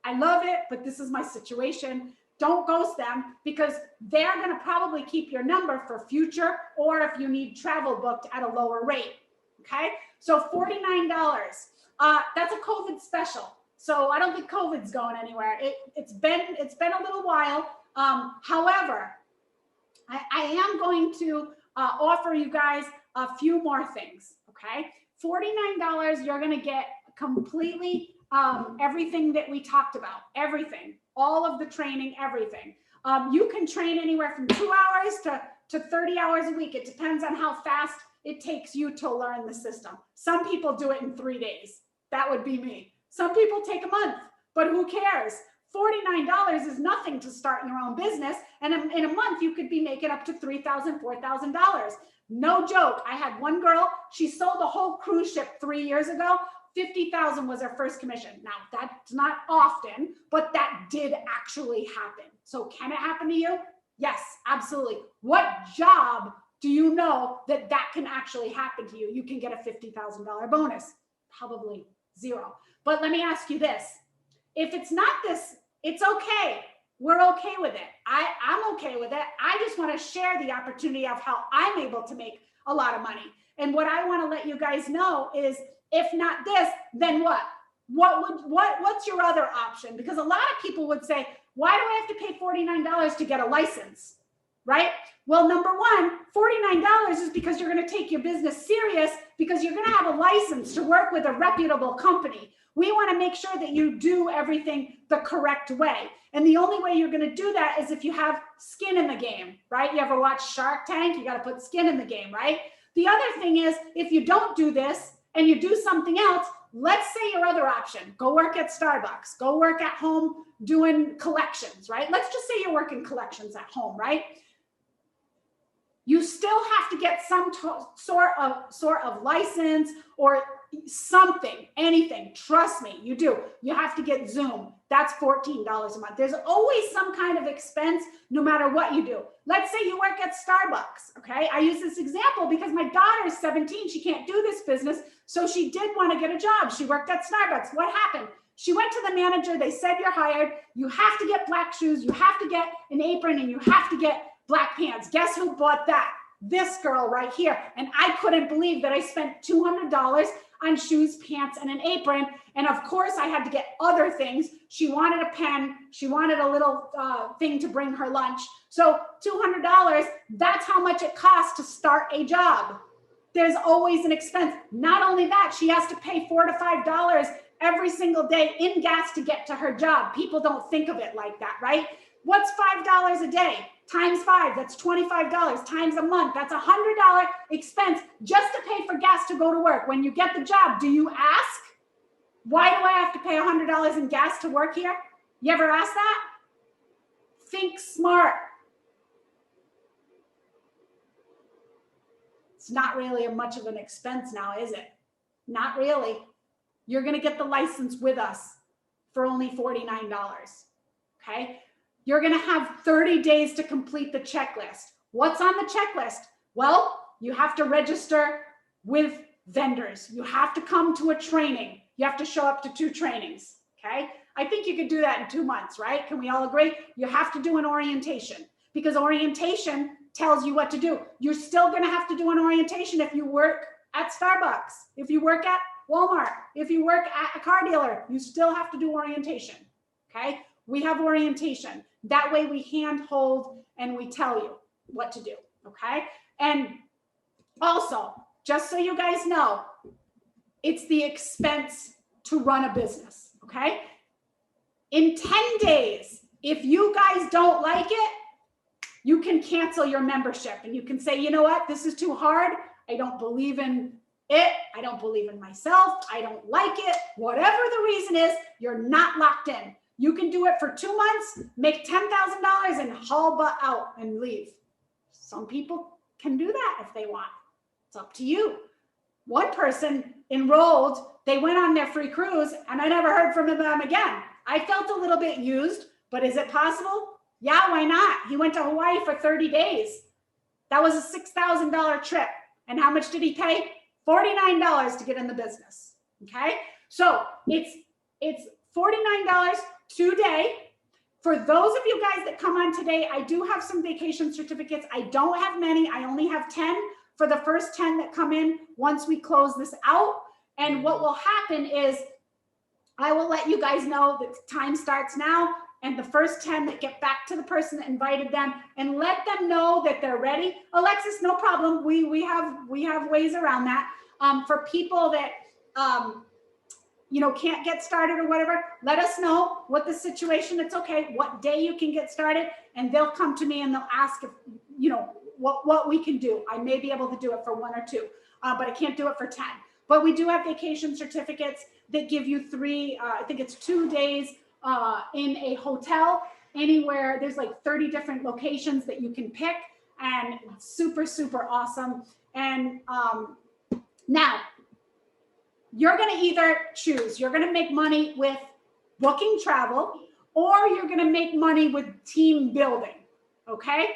I love it, but this is my situation. Don't ghost them, because they're going to probably keep your number for future, or if you need travel booked at a lower rate. Okay. So $49, that's a COVID special. So I don't think COVID's going anywhere. It's been a little while. However, I am going to offer you guys a few more things, okay? $49, you're going to get completely everything that we talked about, everything, all of the training, everything. You can train anywhere from 2 hours to 30 hours a week. It depends on how fast it takes you to learn the system. Some people do it in 3 days. That would be me. Some people take a month, but who cares? $49 is nothing to start your own business. And in a month, you could be making up to $3,000, $4,000. No joke. I had one girl, she sold a whole cruise ship 3 years ago. 50,000 was her first commission. Now, that's not often, but that did actually happen. So can it happen to you? Yes, absolutely. What job do you know that can actually happen to you? You can get a $50,000 bonus. Probably zero. But let me ask you this. If it's not this, it's okay. We're okay with it. I'm okay with it. I just want to share the opportunity of how I'm able to make a lot of money. And what I want to let you guys know is, if not this, then what? What's your other option? Because a lot of people would say, why do I have to pay $49 to get a license? Right? Well, number one, $49 is because you're going to take your business serious, because you're going to have a license to work with a reputable company. We want to make sure that you do everything the correct way. And the only way you're going to do that is if you have skin in the game, right? You ever watch Shark Tank? You got to put skin in the game, right? The other thing is, if you don't do this and you do something else, let's say your other option, go work at Starbucks, go work at home doing collections, right? Let's just say you're working collections at home, right? You still have to get some sort of license or something, anything. Trust me, you do. You have to get Zoom. That's $14 a month. There's always some kind of expense no matter what you do. Let's say you work at Starbucks, okay? I use this example because my daughter is 17. She can't do this business, so she did want to get a job. She worked at Starbucks. What happened? She went to the manager. They said, you're hired. You have to get black shoes. You have to get an apron, and you have to get black pants. Guess who bought that? This girl right here. And I couldn't believe that I spent $200 on shoes, pants, and an apron. And of course, I had to get other things. She wanted a pen. She wanted a little thing to bring her lunch. So $200, that's how much it costs to start a job. There's always an expense. Not only that, she has to pay $4 to $5 every single day in gas to get to her job. People don't think of it like that, right? What's $5 a day? Times 5, that's $25. Times a month, that's $100 expense just to pay for gas to go to work. When you get the job, do you ask, why do I have to pay $100 in gas to work here? You ever ask that? Think smart. It's not really much of an expense now, is it? Not really. You're going to get the license with us for only $49, okay? You're going to have 30 days to complete the checklist. What's on the checklist? Well, you have to register with vendors. You have to come to a training. You have to show up to 2 trainings, okay? I think you could do that in 2 months, right? Can we all agree? You have to do an orientation, because orientation tells you what to do. You're still going to have to do an orientation if you work at Starbucks, if you work at Walmart, if you work at a car dealer, you still have to do orientation, okay? We have orientation. That way we handhold and we tell you what to do, okay? And also, just so you guys know, it's the expense to run a business, okay? In 10 days, if you guys don't like it, you can cancel your membership and you can say, you know what, this is too hard. I don't believe in it. I don't believe in myself. I don't like it. Whatever the reason is, you're not locked in. You can do it for 2 months, make $10,000 and haul butt out and leave. Some people can do that if they want. It's up to you. One person enrolled, they went on their free cruise and I never heard from them again. I felt a little bit used, but is it possible? Yeah, why not? He went to Hawaii for 30 days. That was a $6,000 trip. And how much did he pay? $49 to get in the business. Okay? So it's $49 today. For those of you guys that come on today, I do have some vacation certificates. I don't have many. I only have 10 for the first 10 that come in once we close this out. And what will happen is I will let you guys know that time starts now, and the first 10 that get back to the person that invited them and let them know that they're ready. Alexis, no problem. We have ways around that. For people that can't get started or whatever, let us know what the situation. It's okay. What day you can get started, and they'll come to me and they'll ask if what we can do. I may be able to do it for 1 or 2, but I can't do it for 10. But we do have vacation certificates that give you I think it's 2 days in a hotel anywhere. There's like 30 different locations that you can pick, and super, super awesome. And now you're going to either choose, you're going to make money with booking travel, or you're going to make money with team building. Okay.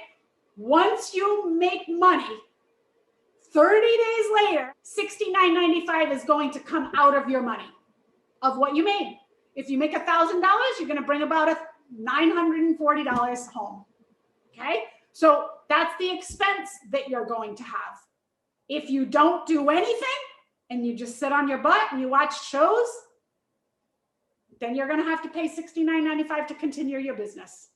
Once you make money, 30 days later, $69.95 is going to come out of your money of what you made. If you make $1,000, you're going to bring about $940 home. Okay. So that's the expense that you're going to have. If you don't do anything and you just sit on your butt and you watch shows, then you're going to have to pay $69.95 to continue your business.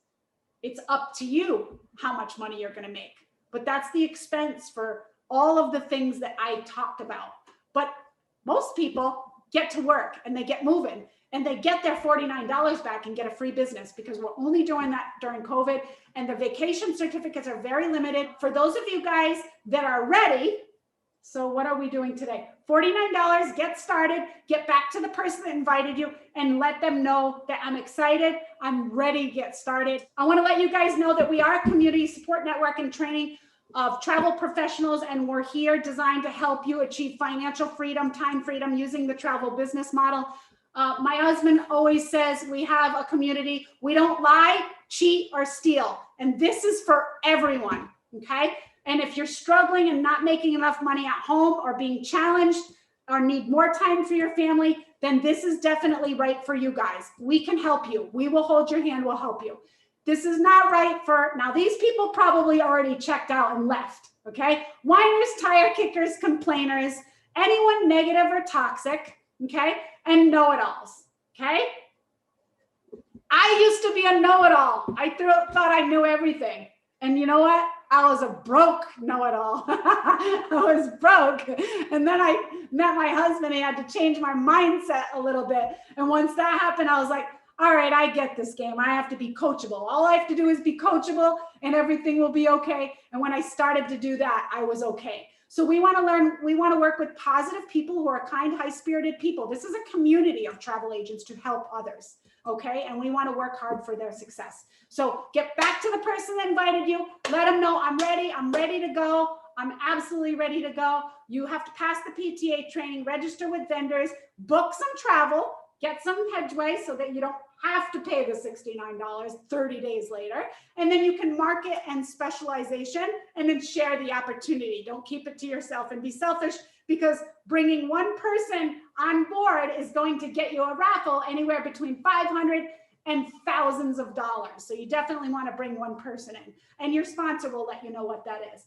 It's up to you how much money you're going to make. But that's the expense for all of the things that I talked about. But most people get to work and they get moving and they get their $49 back and get a free business, because we're only doing that during COVID, and the vacation certificates are very limited. For those of you guys that are ready, so what are we doing today? $49, get started, get back to the person that invited you and let them know that I'm excited, I'm ready to get started. I want to let you guys know that we are a community support network and training of travel professionals, and we're here designed to help you achieve financial freedom, time freedom using the travel business model. My husband always says we have a community. We don't lie, cheat, or steal. And this is for everyone, okay? And if you're struggling and not making enough money at home, or being challenged, or need more time for your family, then this is definitely right for you guys. We can help you. We will hold your hand, we'll help you. This is not right for, now these people probably already checked out and left, okay? Whiners, tire kickers, complainers, anyone negative or toxic, okay? And know-it-alls, okay? I used to be a know-it-all. I thought I knew everything. And you know what? I was a broke know-it-all. I was broke. And then I met my husband. He had to change my mindset a little bit. And once that happened, I was like, all right, I get this game. I have to be coachable. All I have to do is be coachable and everything will be okay. And when I started to do that, I was okay. So we want to learn, we want to work with positive people who are kind, high-spirited people. This is a community of travel agents to help others, okay? And we want to work hard for their success. So get back to the person that invited you. Let them know I'm ready to go. I'm absolutely ready to go. You have to pass the PTA training, register with vendors, book some travel, get some headway so that you don't have to pay the $69 30 days later. And then you can market and specialization and then share the opportunity. Don't keep it to yourself and be selfish, because bringing one person on board is going to get you a raffle anywhere between $500 and thousands of dollars. So you definitely want to bring one person in, and your sponsor will let you know what that is.